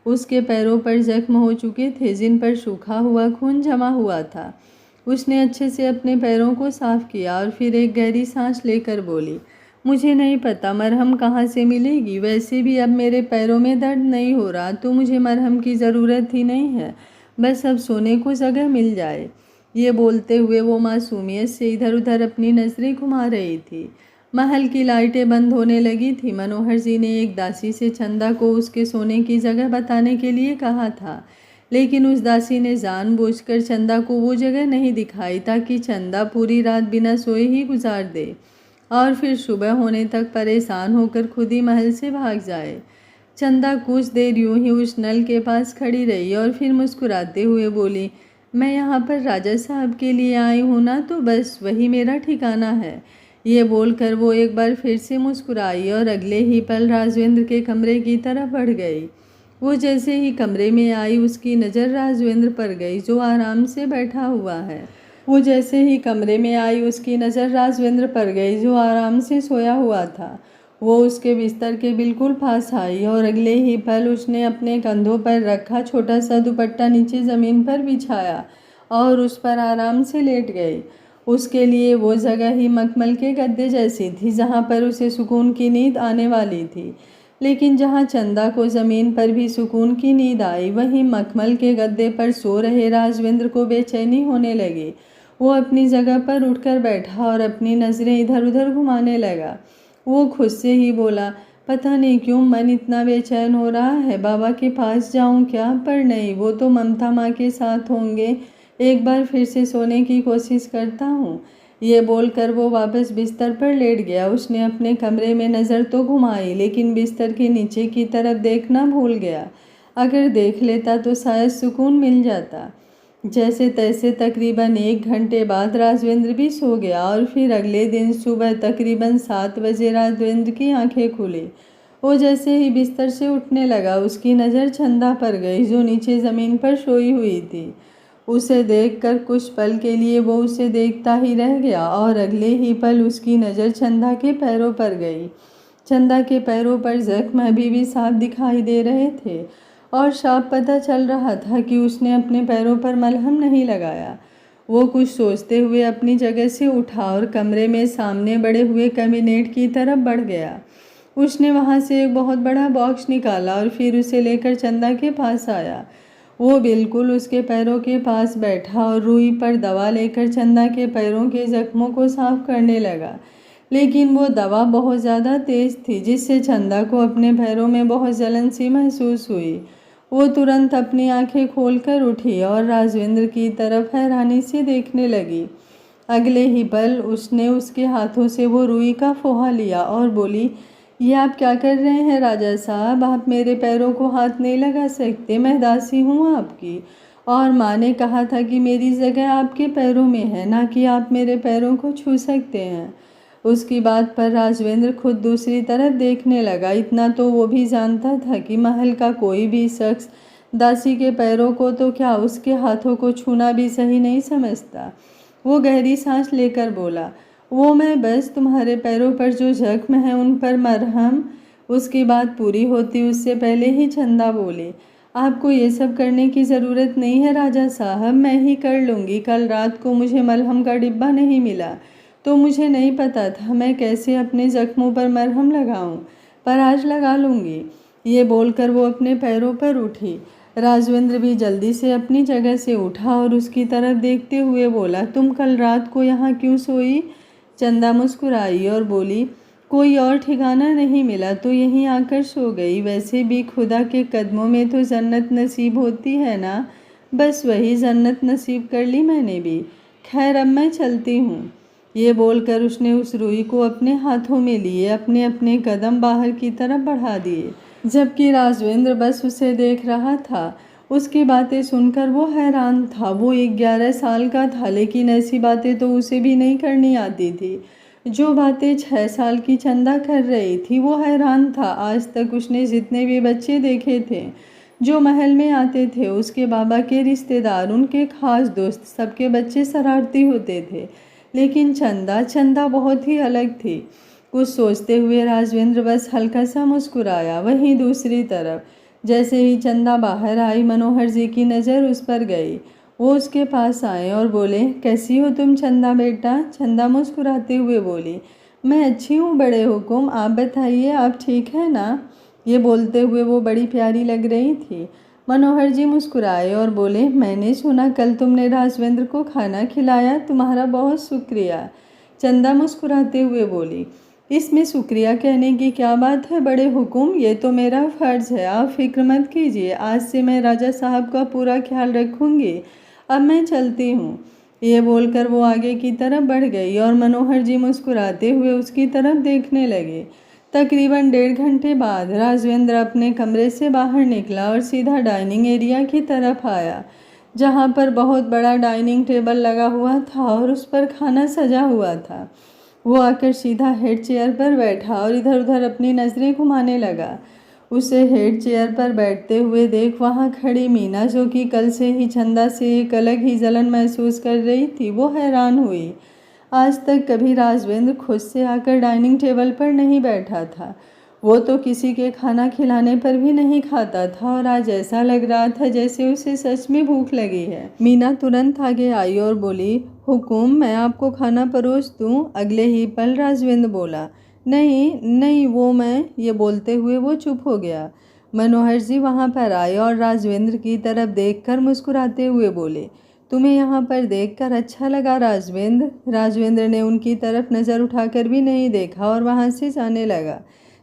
उसके पैरों पर जख्म हो चुके थे जिन पर सूखा हुआ खून जमा हुआ था। उसने अच्छे से अपने पैरों को साफ किया और फिर एक गहरी सांस लेकर बोली, मुझे नहीं पता मरहम कहाँ से मिलेगी, वैसे भी अब मेरे पैरों में दर्द नहीं हो रहा, तो मुझे मरहम की ज़रूरत ही नहीं है, बस अब सोने को जगह मिल जाए। ये बोलते हुए वो मासूमियत से इधर उधर अपनी नज़रें घुमा रही थी। महल की लाइटें बंद होने लगी थी। मनोहर जी ने एक दासी से चंदा को उसके सोने की जगह बताने के लिए कहा था, लेकिन उस दासी ने जानबूझकर चंदा को वो जगह नहीं दिखाई ताकि चंदा पूरी रात बिना सोए ही गुजार दे और फिर सुबह होने तक परेशान होकर खुद ही महल से भाग जाए। चंदा कुछ देर यूं ही उस नल के पास खड़ी रही और फिर मुस्कुराते हुए बोली, मैं यहाँ पर राजा साहब के लिए आई हूँ ना, तो बस वही मेरा ठिकाना है। ये बोलकर वो एक बार फिर से मुस्कुराई और अगले ही पल राजवेंद्र के कमरे की तरफ बढ़ गई। वो जैसे ही कमरे में आई उसकी नज़र राजवेंद्र पर गई जो आराम से बैठा हुआ है। वो जैसे ही कमरे में आई उसकी नज़र राजवेंद्र पर गई जो आराम से सोया हुआ था। वो उसके बिस्तर के बिल्कुल पास आई और अगले ही पल उसने अपने कंधों पर रखा छोटा सा दुपट्टा नीचे ज़मीन पर बिछाया और उस पर आराम से लेट गई। उसके लिए वो जगह ही मखमल के गद्दे जैसी थी जहाँ पर उसे सुकून की नींद आने वाली थी। लेकिन जहाँ चंदा को ज़मीन पर भी सुकून की नींद आई, वहीं मखमल के गद्दे पर सो रहे राजवेंद्र को बेचैनी होने लगी। वो अपनी जगह पर उठकर बैठा और अपनी नज़रें इधर उधर घुमाने लगा। वो खुद से ही बोला, पता नहीं क्यों मन इतना बेचैन हो रहा है, बाबा के पास जाऊं क्या? पर नहीं, वो तो ममता माँ के साथ होंगे, एक बार फिर से सोने की कोशिश करता हूँ। ये बोलकर वो वापस बिस्तर पर लेट गया। उसने अपने कमरे में नज़र तो घुमाई लेकिन बिस्तर के नीचे की तरफ देखना भूल गया। अगर देख लेता तो शायद सुकून मिल जाता। जैसे तैसे तकरीबन 1 घंटे बाद राजवेंद्र भी सो गया और फिर अगले दिन सुबह तकरीबन 7 बजे राजवेंद्र की आंखें खुली। वो जैसे ही बिस्तर से उठने लगा उसकी नज़र चंदा पर गई जो नीचे ज़मीन पर सोई हुई थी। उसे देखकर कुछ पल के लिए वो उसे देखता ही रह गया और अगले ही पल उसकी नज़र चंदा के पैरों पर गई। चंदा के पैरों पर जख्म अभी भी साफ दिखाई दे रहे थे और साफ पता चल रहा था कि उसने अपने पैरों पर मलहम नहीं लगाया। वो कुछ सोचते हुए अपनी जगह से उठा और कमरे में सामने बड़े हुए कैबिनेट की तरफ बढ़ गया। उसने वहाँ से एक बहुत बड़ा बॉक्स निकाला और फिर उसे लेकर चंदा के पास आया। वो बिल्कुल उसके पैरों के पास बैठा और रुई पर दवा लेकर चंदा के पैरों के जख्मों को साफ करने लगा। लेकिन वो दवा बहुत ज़्यादा तेज़ थी, जिससे चंदा को अपने पैरों में बहुत जलन सी महसूस हुई। वो तुरंत अपनी आंखें खोलकर उठी और राजवेंद्र की तरफ हैरानी से देखने लगी। अगले ही पल उसने उसके हाथों से वो रुई का फोहा लिया और बोली, ये आप क्या कर रहे हैं राजा साहब? आप मेरे पैरों को हाथ नहीं लगा सकते, मैं दासी हूँ आपकी, और माँ ने कहा था कि मेरी जगह आपके पैरों में है, ना कि आप मेरे पैरों को छू सकते हैं। उसकी बात पर राजवेंद्र खुद दूसरी तरफ देखने लगा। इतना तो वो भी जानता था कि महल का कोई भी शख्स दासी के पैरों को तो क्या, उसके हाथों को छूना भी सही नहीं समझता। वो गहरी सांस लेकर बोला, वो मैं बस तुम्हारे पैरों पर जो जख्म है उन पर मरहम। उसकी बात पूरी होती उससे पहले ही चंदा बोले, आपको ये सब करने की ज़रूरत नहीं है राजा साहब, मैं ही कर लूँगी। कल रात को मुझे मलहम का डिब्बा नहीं मिला तो मुझे नहीं पता था मैं कैसे अपने जख्मों पर मरहम लगाऊं, पर आज लगा लूँगी। ये बोलकर वो अपने पैरों पर उठी। राजवेंद्र भी जल्दी से अपनी जगह से उठा और उसकी तरफ देखते हुए बोला, तुम कल रात को यहाँ क्यों सोई? चंदा मुस्कुराई और बोली, कोई और ठिकाना नहीं मिला तो यहीं आकर सो गई। वैसे भी खुदा के कदमों में तो जन्नत नसीब होती है ना, बस वही जन्नत नसीब कर ली मैंने भी। खैर अब मैं चलती हूँ। ये बोलकर उसने उस रुई को अपने हाथों में लिए अपने अपने कदम बाहर की तरफ बढ़ा दिए, जबकि राजवेंद्र बस उसे देख रहा था। उसकी बातें सुनकर वो हैरान था। वो 11 साल का था, लेकिन ऐसी बातें तो उसे भी नहीं करनी आती थी जो बातें 6 साल की चंदा कर रही थी। वो हैरान था। आज तक उसने जितने भी बच्चे देखे थे जो महल में आते थे, उसके बाबा के रिश्तेदार, उनके खास दोस्त, सबके बच्चे शरारती होते थे, लेकिन चंदा बहुत ही अलग थी। कुछ सोचते हुए राजवेंद्र बस हल्का सा मुस्कुराया। वहीं दूसरी तरफ जैसे ही चंदा बाहर आई, मनोहर जी की नज़र उस पर गई। वो उसके पास आए और बोले, कैसी हो तुम चंदा बेटा? चंदा मुस्कुराते हुए बोली, मैं अच्छी हूँ बड़े हुकुम, आप बताइए आप ठीक है ना? ये बोलते हुए वो बड़ी प्यारी लग रही थी। मनोहर जी मुस्कुराए और बोले, मैंने सुना कल तुमने राजवेंद्र को खाना खिलाया, तुम्हारा बहुत शुक्रिया। चंदा मुस्कुराते हुए बोली, इसमें शुक्रिया कहने की क्या बात है बड़े हुकुम, ये तो मेरा फ़र्ज़ है, आप फिक्र मत कीजिए। आज से मैं राजा साहब का पूरा ख्याल रखूँगी। अब मैं चलती हूँ। ये बोलकर वो आगे की तरफ बढ़ गई और मनोहर जी मुस्कुराते हुए उसकी तरफ देखने लगे। तकरीबन 1.5 घंटे बाद राजवेंद्र अपने कमरे से बाहर निकला और सीधा डाइनिंग एरिया की तरफ आया, जहाँ पर बहुत बड़ा डाइनिंग टेबल लगा हुआ था और उस पर खाना सजा हुआ था। वो आकर सीधा हेड चेयर पर बैठा और इधर उधर अपनी नज़रें घुमाने लगा। उसे हेड चेयर पर बैठते हुए देख वहाँ खड़ी मीना, जो कि कल से ही चंदा से एक अलग ही जलन महसूस कर रही थी, वो हैरान हुई। आज तक कभी राजवेंद्र खुद से आकर डाइनिंग टेबल पर नहीं बैठा था। वो तो किसी के खाना खिलाने पर भी नहीं खाता था और आज ऐसा लग रहा था जैसे उसे सच में भूख लगी है। मीना तुरंत आगे आई और बोली, हुकुम मैं आपको खाना परोस दूं? अगले ही पल राजवेंद्र बोला, नहीं नहीं वो मैं। ये बोलते हुए वो चुप हो गया। मनोहर जी वहाँ पर आए और राजवेंद्र की तरफ देखकर मुस्कुराते हुए बोले, तुम्हें यहाँ पर देखकर अच्छा लगा राजवेंद्र? राजवेंद्र ने उनकी तरफ नज़र उठाकर भी नहीं देखा और वहाँ से जाने लगा।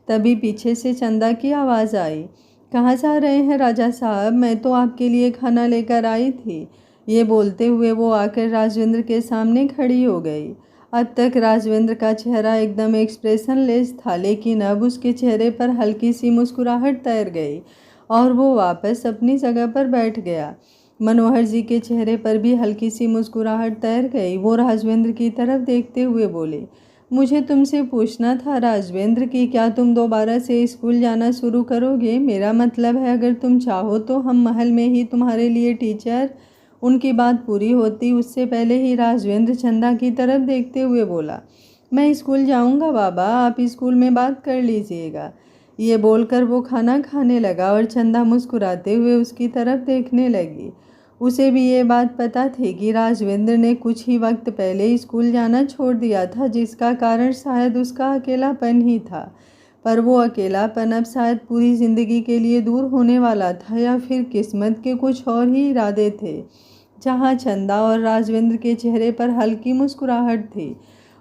तभी पीछे से चंदा की आवाज़ आई, कहाँ जा रहे हैं राजा साहब? मैं तो आपके लिए खाना लेकर आई थी। ये बोलते हुए वो आकर राजवेंद्र के सामने खड़ी हो गई। अब तक राजवेंद्र का चेहरा एकदम एक्सप्रेशनलेस था, लेकिन अब उसके चेहरे पर हल्की सी मुस्कुराहट तैर गई और वो वापस अपनी जगह पर बैठ गया। मनोहर जी के चेहरे पर भी हल्की सी मुस्कुराहट तैर गई। वो राजवेंद्र की तरफ देखते हुए बोले, मुझे तुमसे पूछना था राजवेंद्र कि क्या तुम दोबारा से स्कूल जाना शुरू करोगे? मेरा मतलब है अगर तुम चाहो तो हम महल में ही तुम्हारे लिए टीचर। उनकी बात पूरी होती उससे पहले ही राजवेंद्र चंदा की तरफ देखते हुए बोला, मैं स्कूल जाऊंगा बाबा, आप स्कूल में बात कर लीजिएगा। ये बोलकर वो खाना खाने लगा और चंदा मुस्कुराते हुए उसकी तरफ देखने लगी। उसे भी ये बात पता थी कि राजविंद्र ने कुछ ही वक्त पहले स्कूल जाना छोड़ दिया था, जिसका कारण शायद उसका अकेलापन ही था। पर वो अकेलापन अब शायद पूरी ज़िंदगी के लिए दूर होने वाला था, या फिर किस्मत के कुछ और ही इरादे थे। जहाँ चंदा और राजविंद्र के चेहरे पर हल्की मुस्कुराहट थी,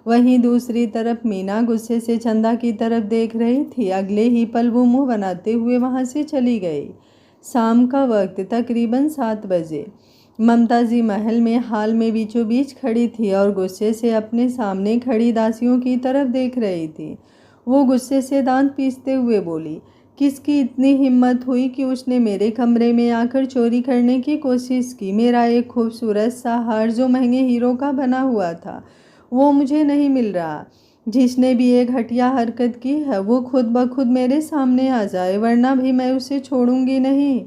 वहीं दूसरी तरफ मीना गुस्से से चंदा की तरफ देख रही थी। अगले ही पल वो मुंह बनाते हुए वहाँ से चली गई। शाम का वक्त तकरीबन 7 बजे। ममता जी महल में हाल में बीचों बीच खड़ी थी और गुस्से से अपने सामने खड़ी दासियों की तरफ देख रही थी। वो गुस्से से दांत पीसते हुए बोली, किसकी इतनी हिम्मत हुई कि उसने मेरे कमरे में आकर चोरी करने की कोशिश की। मेरा एक खूबसूरत सा हार जो महंगे हीरो का बना हुआ था, वो मुझे नहीं मिल रहा। जिसने भी एक घटिया हरकत की है, वो खुद ब खुद मेरे सामने आ जाए, वरना भी मैं उसे छोड़ूंगी नहीं।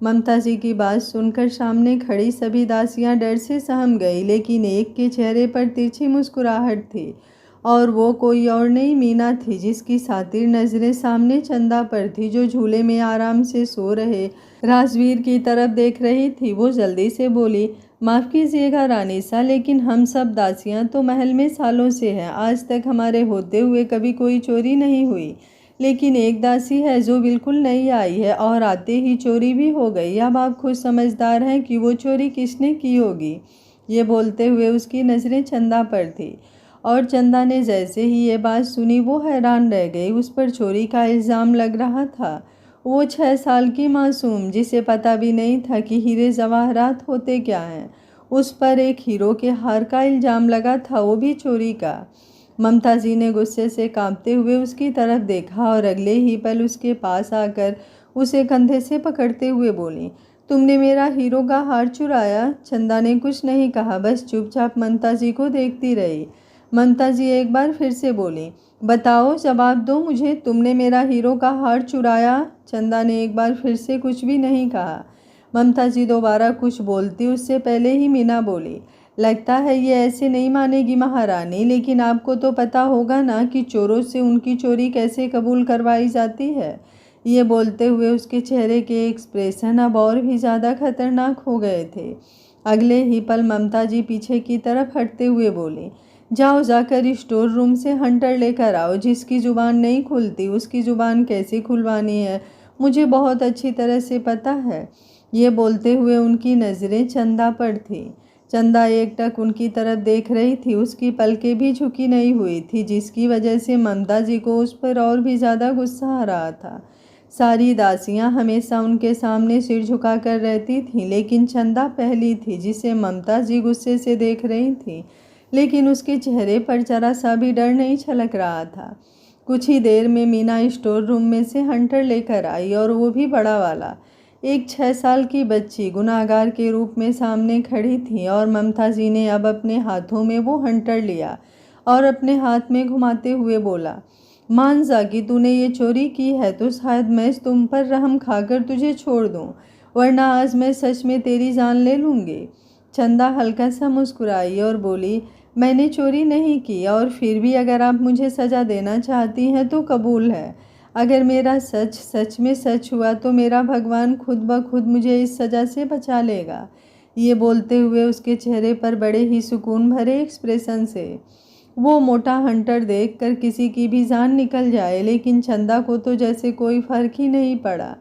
ममता जी की बात सुनकर सामने खड़ी सभी दासियां डर से सहम गई, लेकिन एक के चेहरे पर तिरछी मुस्कुराहट थी, और वो कोई और नहीं, मीना थी, जिसकी सातिर नजरें सामने चंदा पर थी, जो झूले में आराम से सो रहे राजवीर की तरफ देख रही थी। वो जल्दी से बोली, माफ़ कीजिएगा रानी सा, लेकिन हम सब दासियां तो महल में सालों से हैं। आज तक हमारे होते हुए कभी कोई चोरी नहीं हुई, लेकिन एक दासी है जो बिल्कुल नई आई है और आते ही चोरी भी हो गई। अब आप खुद समझदार हैं कि वो चोरी किसने की होगी। ये बोलते हुए उसकी नज़रें चंदा पर थी, और चंदा ने जैसे ही ये बात सुनी वो हैरान रह गई। उस पर चोरी का इल्ज़ाम लग रहा था। वो 6 साल की मासूम, जिसे पता भी नहीं था कि हीरे जवाहरात होते क्या हैं, उस पर एक हीरो के हार का इल्ज़ाम लगा था, वो भी चोरी का। ममता जी ने गुस्से से कांपते हुए उसकी तरफ देखा और अगले ही पल उसके पास आकर उसे कंधे से पकड़ते हुए बोली, तुमने मेरा हीरो का हार चुराया। चंदा ने कुछ नहीं कहा, बस चुपचाप ममता जी को देखती रही। ममता जी एक बार फिर से बोली, बताओ, जवाब दो मुझे, तुमने मेरा हीरो का हार चुराया। चंदा ने एक बार फिर से कुछ भी नहीं कहा। ममता जी दोबारा कुछ बोलती उससे पहले ही मीना बोली, लगता है ये ऐसे नहीं मानेगी महारानी, लेकिन आपको तो पता होगा ना कि चोरों से उनकी चोरी कैसे कबूल करवाई जाती है। ये बोलते हुए उसके चेहरे के एक्सप्रेशन अब और भी ज़्यादा खतरनाक हो गए थे। अगले ही पल ममता जी पीछे की तरफ हटते हुए बोली, जाओ, जाकर स्टोर रूम से हंटर लेकर आओ। जिसकी ज़ुबान नहीं खुलती उसकी ज़ुबान कैसे खुलवानी है, मुझे बहुत अच्छी तरह से पता है। ये बोलते हुए उनकी नज़रें चंदा पर थी। चंदा एकटक उनकी तरफ देख रही थी, उसकी पलकें भी झुकी नहीं हुई थी, जिसकी वजह से ममता जी को उस पर और भी ज़्यादा गुस्सा आ रहा था। सारी दासियां हमेशा उनके सामने सिर झुकाकर रहती थीं, लेकिन चंदा पहली थी जिसे ममता जी गुस्से से देख रही थी, लेकिन उसके चेहरे पर जरा सा भी डर नहीं छलक रहा था। कुछ ही देर में मीना स्टोर रूम में से हंटर लेकर आई, और वो भी बड़ा वाला। एक 6 साल की बच्ची गुनाहगार के रूप में सामने खड़ी थी, और ममता जी ने अब अपने हाथों में वो हंटर लिया और अपने हाथ में घुमाते हुए बोला, मान जा कि तूने ये चोरी की है तो शायद मैं तुम पर रहम खाकर तुझे छोड़ दूं, वरना आज मैं सच में तेरी जान ले लूँगी। चंदा हल्का सा मुस्कुराई और बोली, मैंने चोरी नहीं की, और फिर भी अगर आप मुझे सज़ा देना चाहती हैं तो कबूल है। अगर मेरा सच सच में सच हुआ तो मेरा भगवान खुद ब खुद मुझे इस सज़ा से बचा लेगा। ये बोलते हुए उसके चेहरे पर बड़े ही सुकून भरे एक्सप्रेशन से वो मोटा हंटर देखकर किसी की भी जान निकल जाए, लेकिन चंदा को तो जैसे कोई फर्क ही नहीं पड़ा।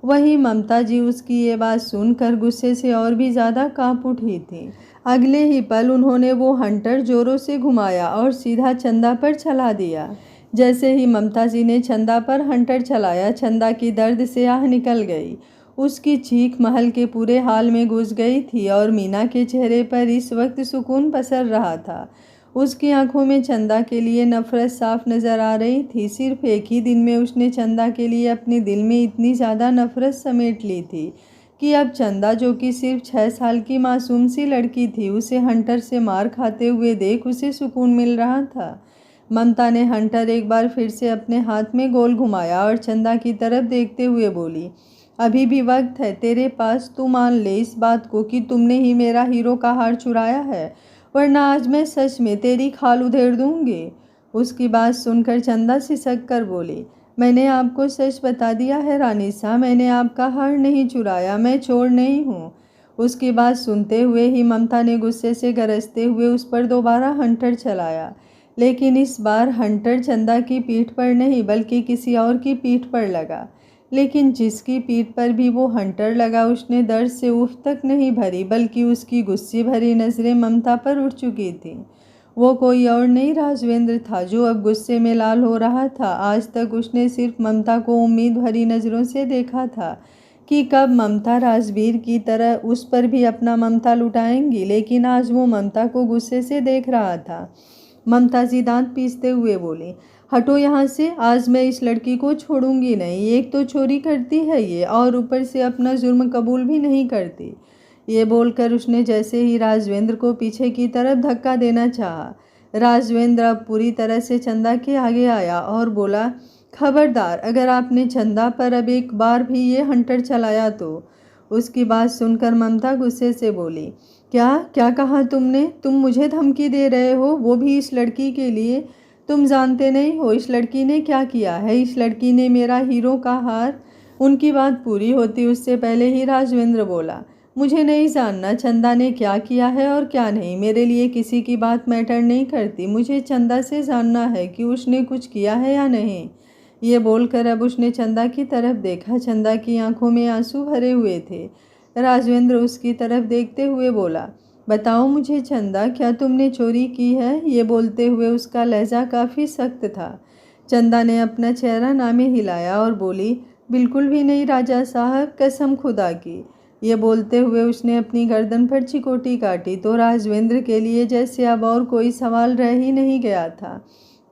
वहीं ममता जी उसकी ये बात सुनकर गुस्से से और भी ज़्यादा कांप उठी थी। अगले ही पल उन्होंने वो हंटर जोरों से घुमाया और सीधा चंदा पर चला दिया। जैसे ही ममता जी ने चंदा पर हंटर चलाया, चंदा की दर्द से आह निकल गई। उसकी चीख महल के पूरे हाल में घुस गई थी, और मीना के चेहरे पर इस वक्त सुकून पसर रहा था। उसकी आंखों में चंदा के लिए नफरत साफ नज़र आ रही थी। सिर्फ एक ही दिन में उसने चंदा के लिए अपने दिल में इतनी ज़्यादा नफरत समेट ली थी कि अब चंदा, जो कि सिर्फ 6 साल की मासूम सी लड़की थी, उसे हंटर से मार खाते हुए देख उसे सुकून मिल रहा था। ममता ने हंटर एक बार फिर से अपने हाथ में गोल घुमाया और चंदा की तरफ देखते हुए बोली, अभी भी वक्त है तेरे पास, तू मान ले इस बात को कि तुमने ही मेरा हीरो का हार चुराया है, वरना आज मैं सच में तेरी खाल उधेड़ दूंगी। उसकी बात सुनकर चंदा सिसक कर बोली, मैंने आपको सच बता दिया है रानी सा, मैंने आपका हार नहीं चुराया, मैं चोर नहीं हूँ। उसकी बात सुनते हुए ही ममता ने गुस्से से गरजते हुए उस पर दोबारा हंटर चलाया, लेकिन इस बार हंटर चंदा की पीठ पर नहीं बल्कि किसी और की पीठ पर लगा। लेकिन जिसकी पीठ पर भी वो हंटर लगा उसने दर्द से उफ तक नहीं भरी, बल्कि उसकी गुस्से भरी नज़रें ममता पर उठ चुकी थीं। वो कोई और नहीं राजवेंद्र था जो अब गुस्से में लाल हो रहा था। आज तक उसने सिर्फ ममता को उम्मीद भरी नज़रों से देखा था कि कब ममता राजवीर की तरह उस पर भी अपना ममता लुटाएंगी, लेकिन आज वो ममता को गुस्से से देख रहा था। ममता जी दांत पीसते हुए बोली, हटो यहाँ से, आज मैं इस लड़की को छोड़ूंगी नहीं। एक तो चोरी करती है ये और ऊपर से अपना जुर्म कबूल भी नहीं करती। ये बोलकर उसने जैसे ही राजवेंद्र को पीछे की तरफ धक्का देना चाहा। राजवेंद्र अब पूरी तरह से चंदा के आगे आया और बोला, खबरदार, अगर आपने चंदा पर अब एक बार भी ये हंटर चलाया तो। उसकी बात सुनकर ममता गुस्से से बोली, क्या क्या कहा तुमने? तुम मुझे धमकी दे रहे हो, वो भी इस लड़की के लिए? तुम जानते नहीं हो इस लड़की ने क्या किया है। इस लड़की ने मेरा हीरो का हार। उनकी बात पूरी होती उससे पहले ही राजवेंद्र बोला, मुझे नहीं जानना चंदा ने क्या किया है और क्या नहीं। मेरे लिए किसी की बात मैटर नहीं करती। मुझे चंदा से जानना है कि उसने कुछ किया है या नहीं। ये बोलकर अब उसने चंदा की तरफ देखा। चंदा की आंखों में आंसू भरे हुए थे। राजवेंद्र उसकी तरफ देखते हुए बोला, बताओ मुझे चंदा, क्या तुमने चोरी की है? ये बोलते हुए उसका लहजा काफ़ी सख्त था। चंदा ने अपना चेहरा नामे हिलाया और बोली, बिल्कुल भी नहीं राजा साहब, कसम खुदा की। ये बोलते हुए उसने अपनी गर्दन पर चिकोटी काटी तो राजवेंद्र के लिए जैसे अब और कोई सवाल रह ही नहीं गया था।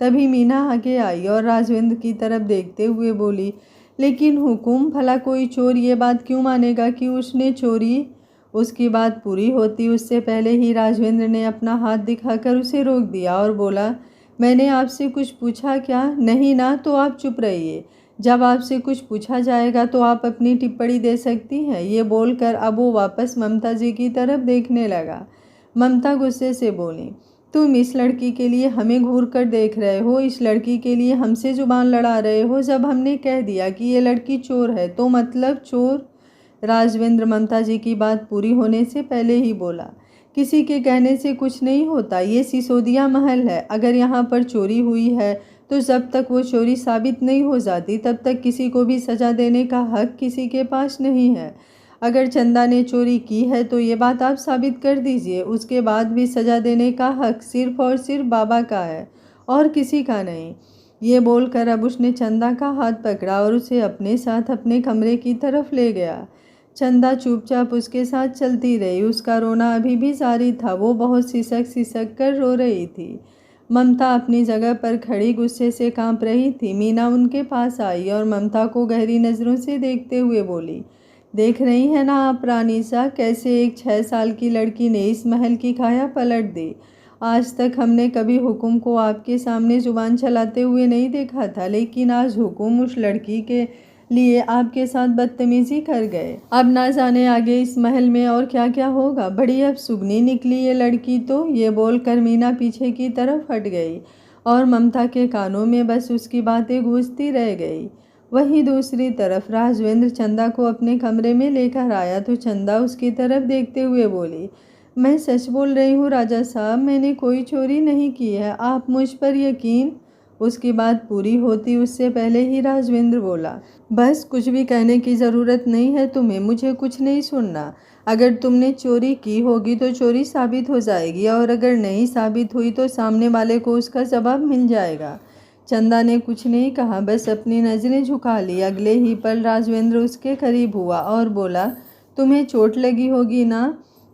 तभी मीना आगे आई और राजवेंद्र की तरफ देखते हुए बोली, लेकिन हुकुम, भला कोई चोर ये बात क्यों मानेगा कि उसने चोरी? उसकी बात पूरी होती उससे पहले ही राजवेंद्र ने अपना हाथ दिखाकर उसे रोक दिया और बोला, मैंने आपसे कुछ पूछा क्या? नहीं ना, तो आप चुप रहिए। जब आपसे कुछ पूछा जाएगा तो आप अपनी टिप्पणी दे सकती हैं। ये बोलकर अब वो वापस ममता जी की तरफ देखने लगा। ममता गुस्से से बोली, तुम इस लड़की के लिए हमें घूर कर देख रहे हो, इस लड़की के लिए हमसे जुबान लड़ा रहे हो। जब हमने कह दिया कि ये लड़की चोर है तो मतलब चोर? राजवेंद्र ममता जी की बात पूरी होने से पहले ही बोला, किसी के कहने से कुछ नहीं होता। ये सिसोदिया महल है। अगर यहाँ पर चोरी हुई है तो जब तक वो चोरी साबित नहीं हो जाती तब तक किसी को भी सज़ा देने का हक किसी के पास नहीं है। अगर चंदा ने चोरी की है तो ये बात आप साबित कर दीजिए। उसके बाद भी सज़ा देने का हक सिर्फ और सिर्फ बाबा का है और किसी का नहीं। ये बोलकर अब उसने चंदा का हाथ पकड़ा और उसे अपने साथ अपने कमरे की तरफ ले गया। चंदा चुपचाप उसके साथ चलती रही। उसका रोना अभी भी जारी था। वो बहुत सिसक सिसक कर रो रही थी। ममता अपनी जगह पर खड़ी गुस्से से कांप रही थी। मीना उनके पास आई और ममता को गहरी नज़रों से देखते हुए बोली, देख रही है ना आप रानी सा, कैसे एक 6 साल की लड़की ने इस महल की काया पलट दी। आज तक हमने कभी हुकुम को आपके सामने जुबान चलाते हुए नहीं देखा था, लेकिन आज हुकुम उस लड़की के लिए आपके साथ बदतमीजी कर गए। अब ना जाने आगे इस महल में और क्या क्या होगा। बड़ी अब सुगनी निकली ये लड़की तो। ये बोलकर मीना पीछे की तरफ हट गई और ममता के कानों में बस उसकी बातें गूंजती रह गई। वहीं दूसरी तरफ राजवेंद्र चंदा को अपने कमरे में लेकर आया तो चंदा उसकी तरफ देखते हुए बोली, मैं सच बोल रही हूँ राजा साहब, मैंने कोई चोरी नहीं की है, आप मुझ पर यकीन। उसकी बात पूरी होती उससे पहले ही राजवेंद्र बोला, बस कुछ भी कहने की ज़रूरत नहीं है तुम्हें, मुझे कुछ नहीं सुनना। अगर तुमने चोरी की होगी तो चोरी साबित हो जाएगी और अगर नहीं साबित हुई तो सामने वाले को उसका जवाब मिल जाएगा। चंदा ने कुछ नहीं कहा, बस अपनी नज़रें झुका ली। अगले ही पल राजवेंद्र उसके करीब हुआ और बोला, तुम्हें चोट लगी होगी ना?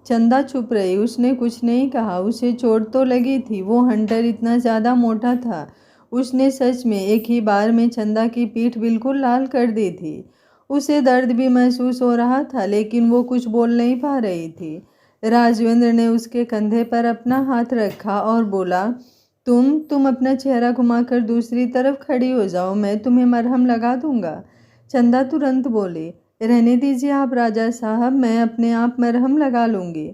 चंदा चुप रही। उसने कुछ नहीं कहा। उसे चोट तो लगी थी, वो हंटर इतना ज़्यादा मोटा था। उसने सच में एक ही बार में चंदा की पीठ बिल्कुल लाल कर दी थी। उसे दर्द भी महसूस हो रहा था, लेकिन वो कुछ बोल नहीं पा रही थी। राजवेंद्र ने उसके कंधे पर अपना हाथ रखा और बोला, तुम अपना चेहरा घुमाकर दूसरी तरफ खड़ी हो जाओ, मैं तुम्हें मरहम लगा दूंगा। चंदा तुरंत बोली, रहने दीजिए आप राजा साहब, मैं अपने आप मरहम लगा लूँगी।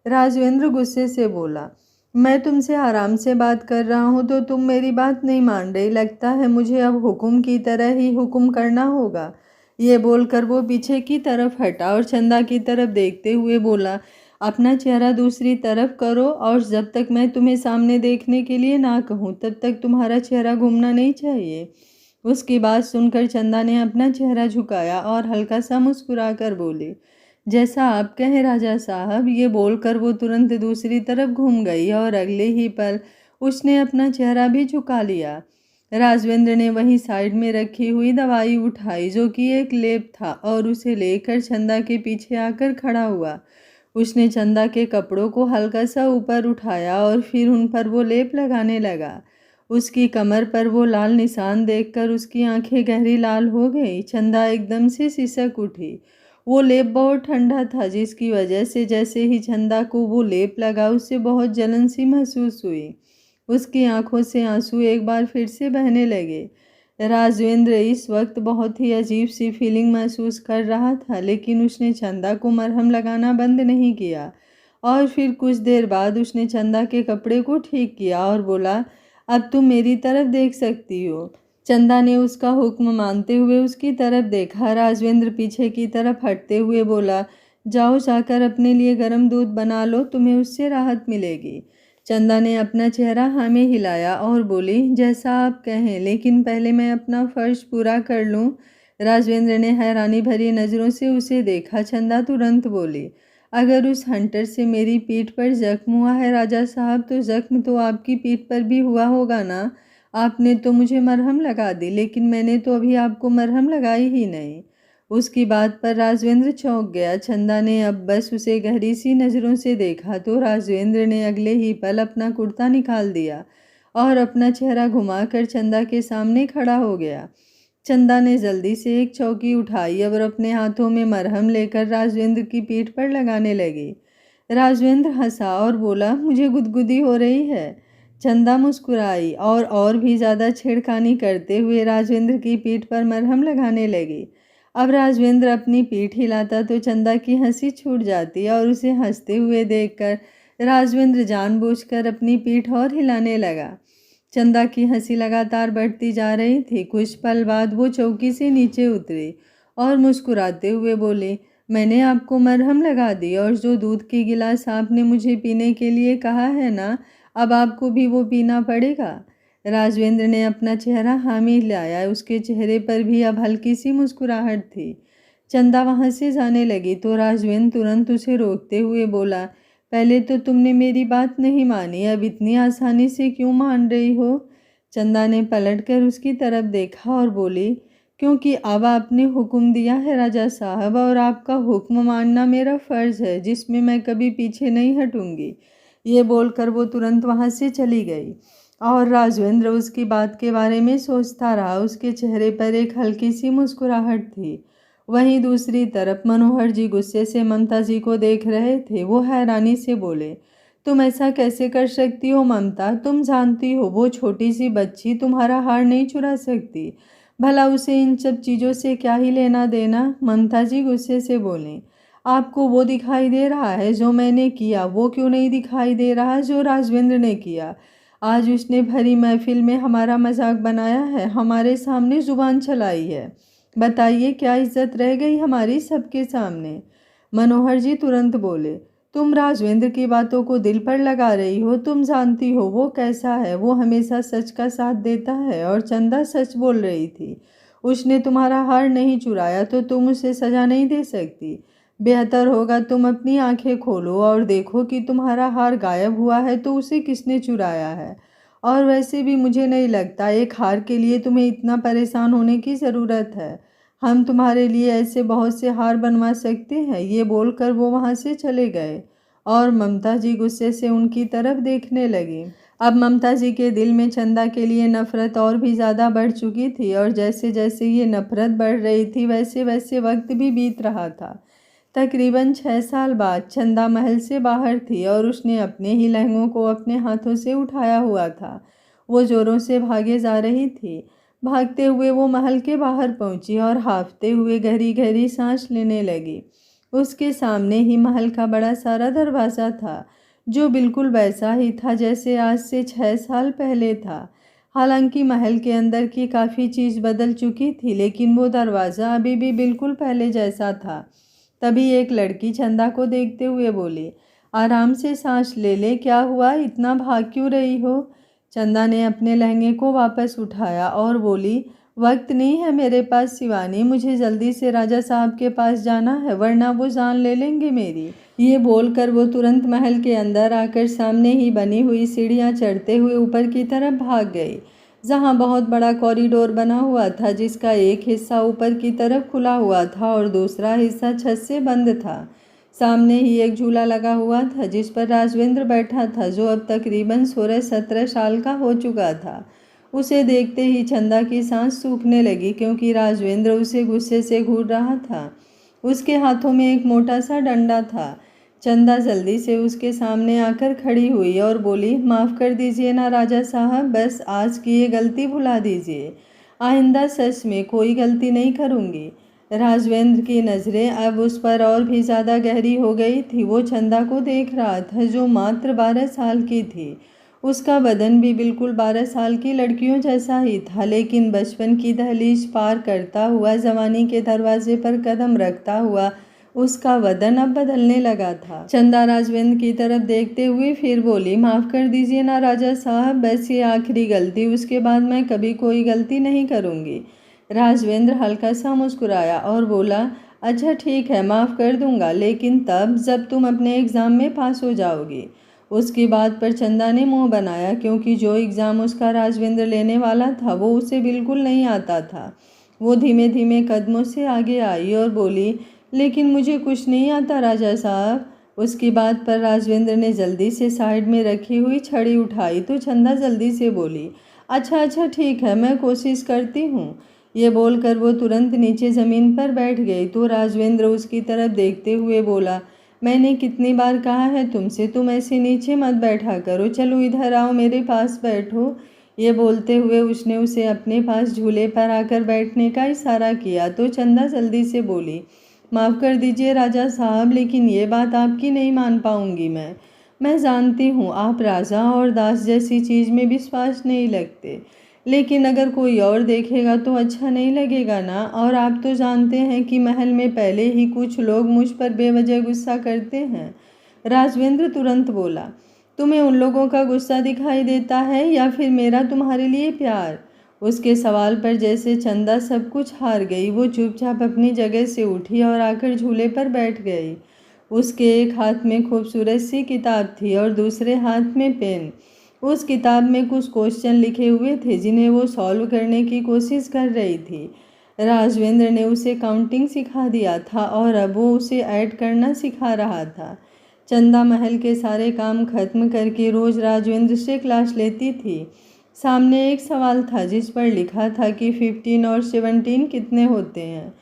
राजवेंद्र गुस्से से बोला, मैं तुमसे आराम से बात कर रहा हूँ तो तुम मेरी बात नहीं मान रही। लगता है मुझे अब हुक्म की तरह ही हुक्म करना होगा। ये बोलकर वो पीछे की तरफ हटा और चंदा की तरफ देखते हुए बोला, अपना चेहरा दूसरी तरफ करो और जब तक मैं तुम्हें सामने देखने के लिए ना कहूँ तब तक तुम्हारा चेहरा घूमना नहीं चाहिए। उसकी बात सुनकर चंदा ने अपना चेहरा झुकाया और हल्का सा मुस्कुरा कर बोली, जैसा आप कहें राजा साहब। ये बोलकर वो तुरंत दूसरी तरफ घूम गई और अगले ही पल उसने अपना चेहरा भी झुका लिया। राजवेंद्र ने वहीं साइड में रखी हुई दवाई उठाई जो कि एक लेप था और उसे लेकर चंदा के पीछे आकर खड़ा हुआ। उसने चंदा के कपड़ों को हल्का सा ऊपर उठाया और फिर उन पर वो लेप लगाने लगा। उसकी कमर पर वो लाल निशान देखकर उसकी आंखें गहरी लाल हो गई। चंदा एकदम से सिसक उठी। वो लेप बहुत ठंडा था जिसकी वजह से जैसे ही चंदा को वो लेप लगा उससे बहुत जलन सी महसूस हुई। उसकी आंखों से आंसू एक बार फिर से बहने लगे। राजवेंद्र इस वक्त बहुत ही अजीब सी फीलिंग महसूस कर रहा था, लेकिन उसने चंदा को मरहम लगाना बंद नहीं किया और फिर कुछ देर बाद उसने चंदा के कपड़े को ठीक किया और बोला, अब तुम मेरी तरफ देख सकती हो। चंदा ने उसका हुक्म मानते हुए उसकी तरफ देखा। राजवेंद्र पीछे की तरफ हटते हुए बोला, जाओ जाकर अपने लिए गर्म दूध बना लो, तुम्हें उससे राहत मिलेगी। चंदा ने अपना चेहरा हाँ में हिलाया और बोली, जैसा आप कहें, लेकिन पहले मैं अपना फर्ज पूरा कर लूं। राजवेंद्र ने हैरानी भरी नज़रों से उसे देखा। चंदा तुरंत बोली, अगर उस हंटर से मेरी पीठ पर जख्म हुआ है राजा साहब, तो जख्म तो आपकी पीठ पर भी हुआ होगा ना। आपने तो मुझे मरहम लगा दी, लेकिन मैंने तो अभी आपको मरहम लगाई ही नहीं। उसकी बात पर राजवेंद्र चौंक गया। चंदा ने अब बस उसे गहरी सी नज़रों से देखा तो राजवेंद्र ने अगले ही पल अपना कुर्ता निकाल दिया और अपना चेहरा घुमाकर चंदा के सामने खड़ा हो गया। चंदा ने जल्दी से एक चौकी उठाई और अपने हाथों में मरहम लेकर राजवेंद्र की पीठ पर लगाने लगी। राजवेंद्र हंसा और बोला, मुझे गुदगुदी हो रही है। चंदा मुस्कुराई और भी ज़्यादा छेड़खानी करते हुए राजवेंद्र की पीठ पर मरहम लगाने लगी। अब राजवेंद्र अपनी पीठ हिलाता तो चंदा की हंसी छूट जाती और उसे हंसते हुए देखकर राजवेंद्र जानबूझकर अपनी पीठ और हिलाने लगा। चंदा की हंसी लगातार बढ़ती जा रही थी। कुछ पल बाद वो चौकी से नीचे उतरी और मुस्कुराते हुए बोली, मैंने आपको मरहम लगा दी और जो दूध की गिलास आपने मुझे पीने के लिए कहा है ना, अब आपको भी वो पीना पड़ेगा। राजवेंद्र ने अपना चेहरा हामी लाया। उसके चेहरे पर भी अब हल्की सी मुस्कुराहट थी। चंदा वहाँ से जाने लगी तो राजवेंद्र तुरंत उसे रोकते हुए बोला, पहले तो तुमने मेरी बात नहीं मानी, अब इतनी आसानी से क्यों मान रही हो। चंदा ने पलटकर उसकी तरफ देखा और बोली, क्योंकि अब आपने हुक्म दिया है राजा साहब और आपका हुक्म मानना मेरा फ़र्ज़ है जिसमें मैं कभी पीछे नहीं हटूंगी। ये बोलकर वो तुरंत वहाँ से चली गई और राजवेंद्र उसकी बात के बारे में सोचता रहा। उसके चेहरे पर एक हल्की सी मुस्कुराहट थी। वहीं दूसरी तरफ मनोहर जी गुस्से से ममता जी को देख रहे थे। वो हैरानी से बोले, तुम ऐसा कैसे कर सकती हो ममता? तुम जानती हो वो छोटी सी बच्ची तुम्हारा हार नहीं चुरा सकती। भला उसे इन सब चीज़ों से क्या ही लेना देना। ममता जी गुस्से से बोले, आपको वो दिखाई दे रहा है जो मैंने किया, वो क्यों नहीं दिखाई दे रहा जो राजवेंद्र ने किया। आज उसने भरी महफिल में हमारा मजाक बनाया है, हमारे सामने जुबान चलाई है। बताइए क्या इज्जत रह गई हमारी सबके सामने। मनोहर जी तुरंत बोले, तुम राजवेंद्र की बातों को दिल पर लगा रही हो। तुम जानती हो वो कैसा है, वो हमेशा सच का साथ देता है और चंदा सच बोल रही थी। उसने तुम्हारा हार नहीं चुराया तो तुम उसे सज़ा नहीं दे सकती। बेहतर होगा तुम अपनी आंखें खोलो और देखो कि तुम्हारा हार गायब हुआ है तो उसे किसने चुराया है। और वैसे भी मुझे नहीं लगता एक हार के लिए तुम्हें इतना परेशान होने की ज़रूरत है। हम तुम्हारे लिए ऐसे बहुत से हार बनवा सकते हैं। ये बोलकर वो वहाँ से चले गए और ममता जी गुस्से से उनकी तरफ देखने लगी। अब ममता जी के दिल में चंदा के लिए नफ़रत और भी ज़्यादा बढ़ चुकी थी और जैसे जैसे ये नफ़रत बढ़ रही थी वैसे वैसे वक्त भी बीत रहा था। तकरीबन 6 साल बाद चंदा महल से बाहर थी और उसने अपने ही लहंगों को अपने हाथों से उठाया हुआ था। वो ज़ोरों से भागे जा रही थी। भागते हुए वो महल के बाहर पहुंची और हांफते हुए गहरी गहरी सांस लेने लगी। उसके सामने ही महल का बड़ा सारा दरवाज़ा था जो बिल्कुल वैसा ही था जैसे आज से 6 साल पहले था। हालांकि महल के अंदर की काफ़ी चीज़ बदल चुकी थी, लेकिन वो दरवाज़ा अभी भी बिल्कुल पहले जैसा था। तभी एक लड़की चंदा को देखते हुए बोली, आराम से सांस ले ले, क्या हुआ, इतना भाग क्यों रही हो? चंदा ने अपने लहंगे को वापस उठाया और बोली, वक्त नहीं है मेरे पास शिवानी, मुझे जल्दी से राजा साहब के पास जाना है, वरना वो जान ले लेंगे मेरी। ये बोलकर वो तुरंत महल के अंदर आकर सामने ही बनी हुई सीढ़ियाँ चढ़ते हुए ऊपर की तरफ भाग गई, जहाँ बहुत बड़ा कॉरिडोर बना हुआ था, जिसका एक हिस्सा ऊपर की तरफ खुला हुआ था और दूसरा हिस्सा छत से बंद था। सामने ही एक झूला लगा हुआ था जिस पर राजवेंद्र बैठा था, जो अब तकरीबन 16-17 साल का हो चुका था। उसे देखते ही चंदा की सांस सूखने लगी, क्योंकि राजवेंद्र उसे गुस्से से घूर रहा था। उसके हाथों में एक मोटा सा डंडा था। चंदा जल्दी से उसके सामने आकर खड़ी हुई और बोली, माफ़ कर दीजिए ना राजा साहब, बस आज की ये गलती भुला दीजिए। आइंदा सच में कोई गलती नहीं करूँगी। राजवेंद्र की नज़रें अब उस पर और भी ज़्यादा गहरी हो गई थी। वो चंदा को देख रहा था, जो मात्र 12 साल की थी। उसका बदन भी बिल्कुल 12 साल की लड़कियों जैसा ही था, लेकिन बचपन की दहलीज पार करता हुआ जवानी के दरवाजे पर कदम रखता हुआ उसका बदन अब बदलने लगा था। चंदा राजवेंद्र की तरफ देखते हुए फिर बोली, माफ़ कर दीजिए ना राजा साहब, बस ये आखिरी गलती, उसके बाद मैं कभी कोई गलती नहीं करूँगी। राजवेंद्र हल्का सा मुस्कुराया और बोला, अच्छा ठीक है, माफ़ कर दूंगा, लेकिन तब जब तुम अपने एग्ज़ाम में पास हो जाओगी। उसकी बात पर चंदा ने मुंह बनाया, क्योंकि जो एग्ज़ाम उसका राजवेंद्र लेने वाला था वो उसे बिल्कुल नहीं आता था। वो धीमे धीमे कदमों से आगे आई और बोली, लेकिन मुझे कुछ नहीं आता राजा साहब। उसकी बात पर राजवेंद्र ने जल्दी से साइड में रखी हुई छड़ी उठाई तो चंदा जल्दी से बोली, अच्छा अच्छा ठीक है, मैं कोशिश करती हूँ। ये बोलकर वो तुरंत नीचे ज़मीन पर बैठ गई तो राजवेंद्र उसकी तरफ देखते हुए बोला, मैंने कितनी बार कहा है तुमसे, तुम ऐसे नीचे मत बैठा करो, चलो इधर आओ, मेरे पास बैठो। ये बोलते हुए उसने उसे अपने पास झूले पर आकर बैठने का इशारा किया तो चंदा जल्दी से बोली, माफ़ कर दीजिए राजा साहब, लेकिन ये बात आपकी नहीं मान पाऊंगी मैं जानती हूँ आप राजा और दास जैसी चीज़ में विश्वास नहीं लगते, लेकिन अगर कोई और देखेगा तो अच्छा नहीं लगेगा ना। और आप तो जानते हैं कि महल में पहले ही कुछ लोग मुझ पर बेवजह गुस्सा करते हैं। राजवेंद्र तुरंत बोला, तुम्हें उन लोगों का गुस्सा दिखाई देता है या फिर मेरा तुम्हारे लिए प्यार? उसके सवाल पर जैसे चंदा सब कुछ हार गई, वो चुपचाप अपनी जगह से उठी और आकर झूले पर बैठ गई। उसके एक हाथ में खूबसूरत सी किताब थी और दूसरे हाथ में पेन। उस किताब में कुछ क्वेश्चन लिखे हुए थे जिन्हें वो सॉल्व करने की कोशिश कर रही थी। राजवेंद्र ने उसे काउंटिंग सिखा दिया था और अब वो उसे ऐड करना सिखा रहा था। चंदा महल के सारे काम खत्म करके रोज़ राजवेंद्र से क्लास लेती थी। सामने एक सवाल था जिस पर लिखा था कि 15 और 17 कितने होते हैं।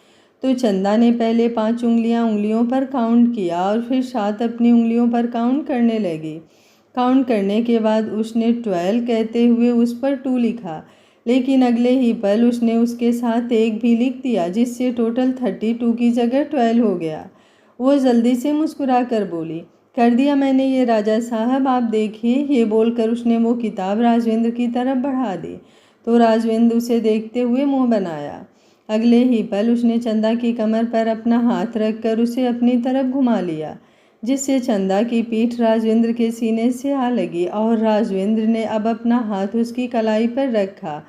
तो चंदा ने पहले 5 उंगलियों पर काउंट किया और फिर 7 अपनी उंगलियों पर काउंट करने लगी। काउंट करने के बाद उसने 12 कहते हुए उस पर 2 लिखा, लेकिन अगले ही पल उसने उसके साथ 1 भी लिख दिया, जिससे टोटल 32 की जगह 12 हो गया। वो जल्दी से मुस्कुरा कर बोली, कर दिया मैंने ये राजा साहब, आप देखिए। ये बोलकर उसने वो किताब राजवेंद्र की तरफ बढ़ा दी तो राजवेंद्र उसे देखते हुए मुंह बनाया। अगले ही पल उसने चंदा की कमर पर अपना हाथ रखकर उसे अपनी तरफ घुमा लिया, जिससे चंदा की पीठ राजवेंद्र के सीने से आ लगी और राजवेंद्र ने अब अपना हाथ उसकी कलाई पर रखा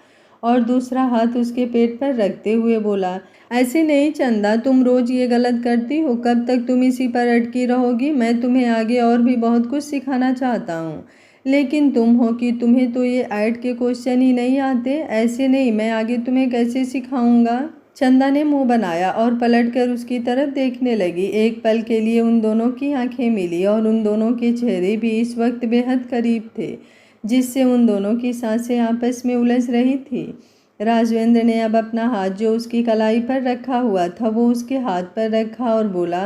और दूसरा हाथ उसके पेट पर रखते हुए बोला, ऐसे नहीं चंदा, तुम रोज ये गलत करती हो, कब तक तुम इसी पर अटकी रहोगी? मैं तुम्हें आगे और भी बहुत कुछ सिखाना चाहता हूँ, लेकिन तुम हो कि तुम्हें तो ये ऐड के क्वेश्चन ही नहीं आते। ऐसे नहीं, मैं आगे तुम्हें कैसे सिखाऊंगा? चंदा ने मुंह बनाया और पलटकर उसकी तरफ देखने लगी। एक पल के लिए उन दोनों की आंखें मिली और उन दोनों के चेहरे भी इस वक्त बेहद करीब थे, जिससे उन दोनों की सांसें आपस में उलझ रही थी। राजवेंद्र ने अब अपना हाथ जो उसकी कलाई पर रखा हुआ था वो उसके हाथ पर रखा और बोला,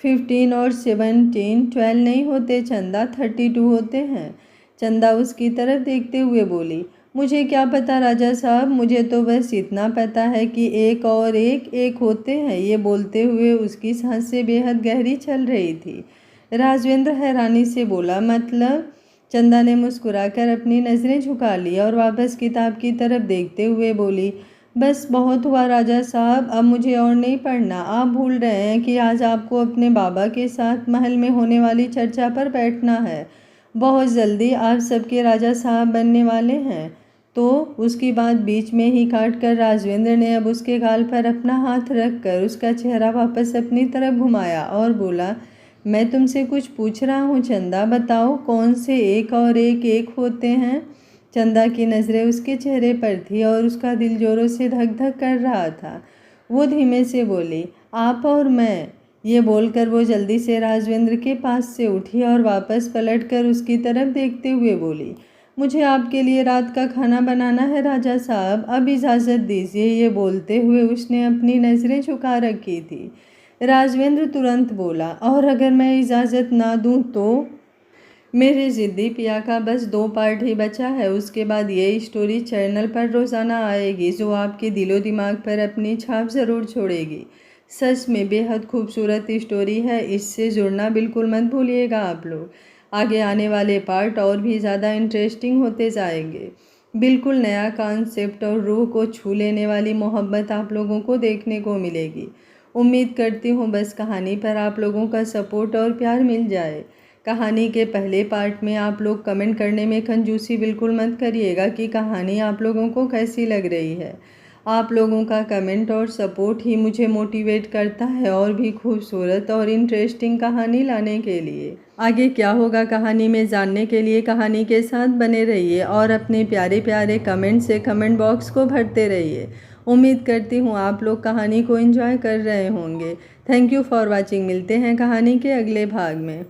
15 और 17 12 नहीं होते चंदा, 32 होते हैं। चंदा उसकी तरफ देखते हुए बोली, मुझे क्या पता राजा साहब, मुझे तो बस इतना पता है कि एक और एक एक होते हैं। ये बोलते हुए उसकी सांसें बेहद गहरी चल रही थी। राजवेंद्र हैरानी से बोला, मतलब? चंदा ने मुस्कुराकर अपनी नज़रें झुका ली और वापस किताब की तरफ देखते हुए बोली, बस बहुत हुआ राजा साहब, अब मुझे और नहीं पढ़ना। आप भूल रहे हैं कि आज आपको अपने बाबा के साथ महल में होने वाली चर्चा पर बैठना है। बहुत जल्दी आप सबके राजा साहब बनने वाले हैं। तो उसकी बात बीच में ही काट कर राजवेंद्र ने अब उसके गाल पर अपना हाथ रख कर उसका चेहरा वापस अपनी तरफ घुमाया और बोला, मैं तुमसे कुछ पूछ रहा हूँ चंदा, बताओ कौन से एक और एक होते हैं। चंदा की नज़रें उसके चेहरे पर थी और उसका दिल जोरों से धक धक कर रहा था। वो धीमे से बोली, आप और मैं। ये बोलकर वो जल्दी से राजवेंद्र के पास से उठी और वापस पलटकर उसकी तरफ देखते हुए बोली, मुझे आपके लिए रात का खाना बनाना है राजा साहब, अब इजाज़त दीजिए। ये बोलते हुए उसने अपनी नज़रें झुका रखी थी। राजवेंद्र तुरंत बोला, और अगर मैं इजाज़त ना दूं तो? मेरे ज़िद्दी पिया का बस 2 पार्ट ही बचा है, उसके बाद ये स्टोरी चैनल पर रोज़ाना आएगी जो आपके दिलो दिमाग पर अपनी छाप ज़रूर छोड़ेगी। सच में बेहद खूबसूरत स्टोरी है, इससे जुड़ना बिल्कुल मत भूलिएगा आप लोग। आगे आने वाले पार्ट और भी ज़्यादा इंटरेस्टिंग होते जाएंगे। बिल्कुल नया कॉन्सेप्ट और रूह को छू लेने वाली मोहब्बत आप लोगों को देखने को मिलेगी। उम्मीद करती हूँ बस कहानी पर आप लोगों का सपोर्ट और प्यार मिल जाए। कहानी के पहले पार्ट में आप लोग कमेंट करने में कंजूसी बिल्कुल मत करिएगा कि कहानी आप लोगों को कैसी लग रही है। आप लोगों का कमेंट और सपोर्ट ही मुझे मोटिवेट करता है और भी खूबसूरत और इंटरेस्टिंग कहानी लाने के लिए। आगे क्या होगा कहानी में जानने के लिए कहानी के साथ बने रहिए और अपने प्यारे प्यारे कमेंट से कमेंट बॉक्स को भरते रहिए। उम्मीद करती हूँ आप लोग कहानी को एंजॉय कर रहे होंगे। Thank you for watching. मिलते हैं कहानी के अगले भाग में।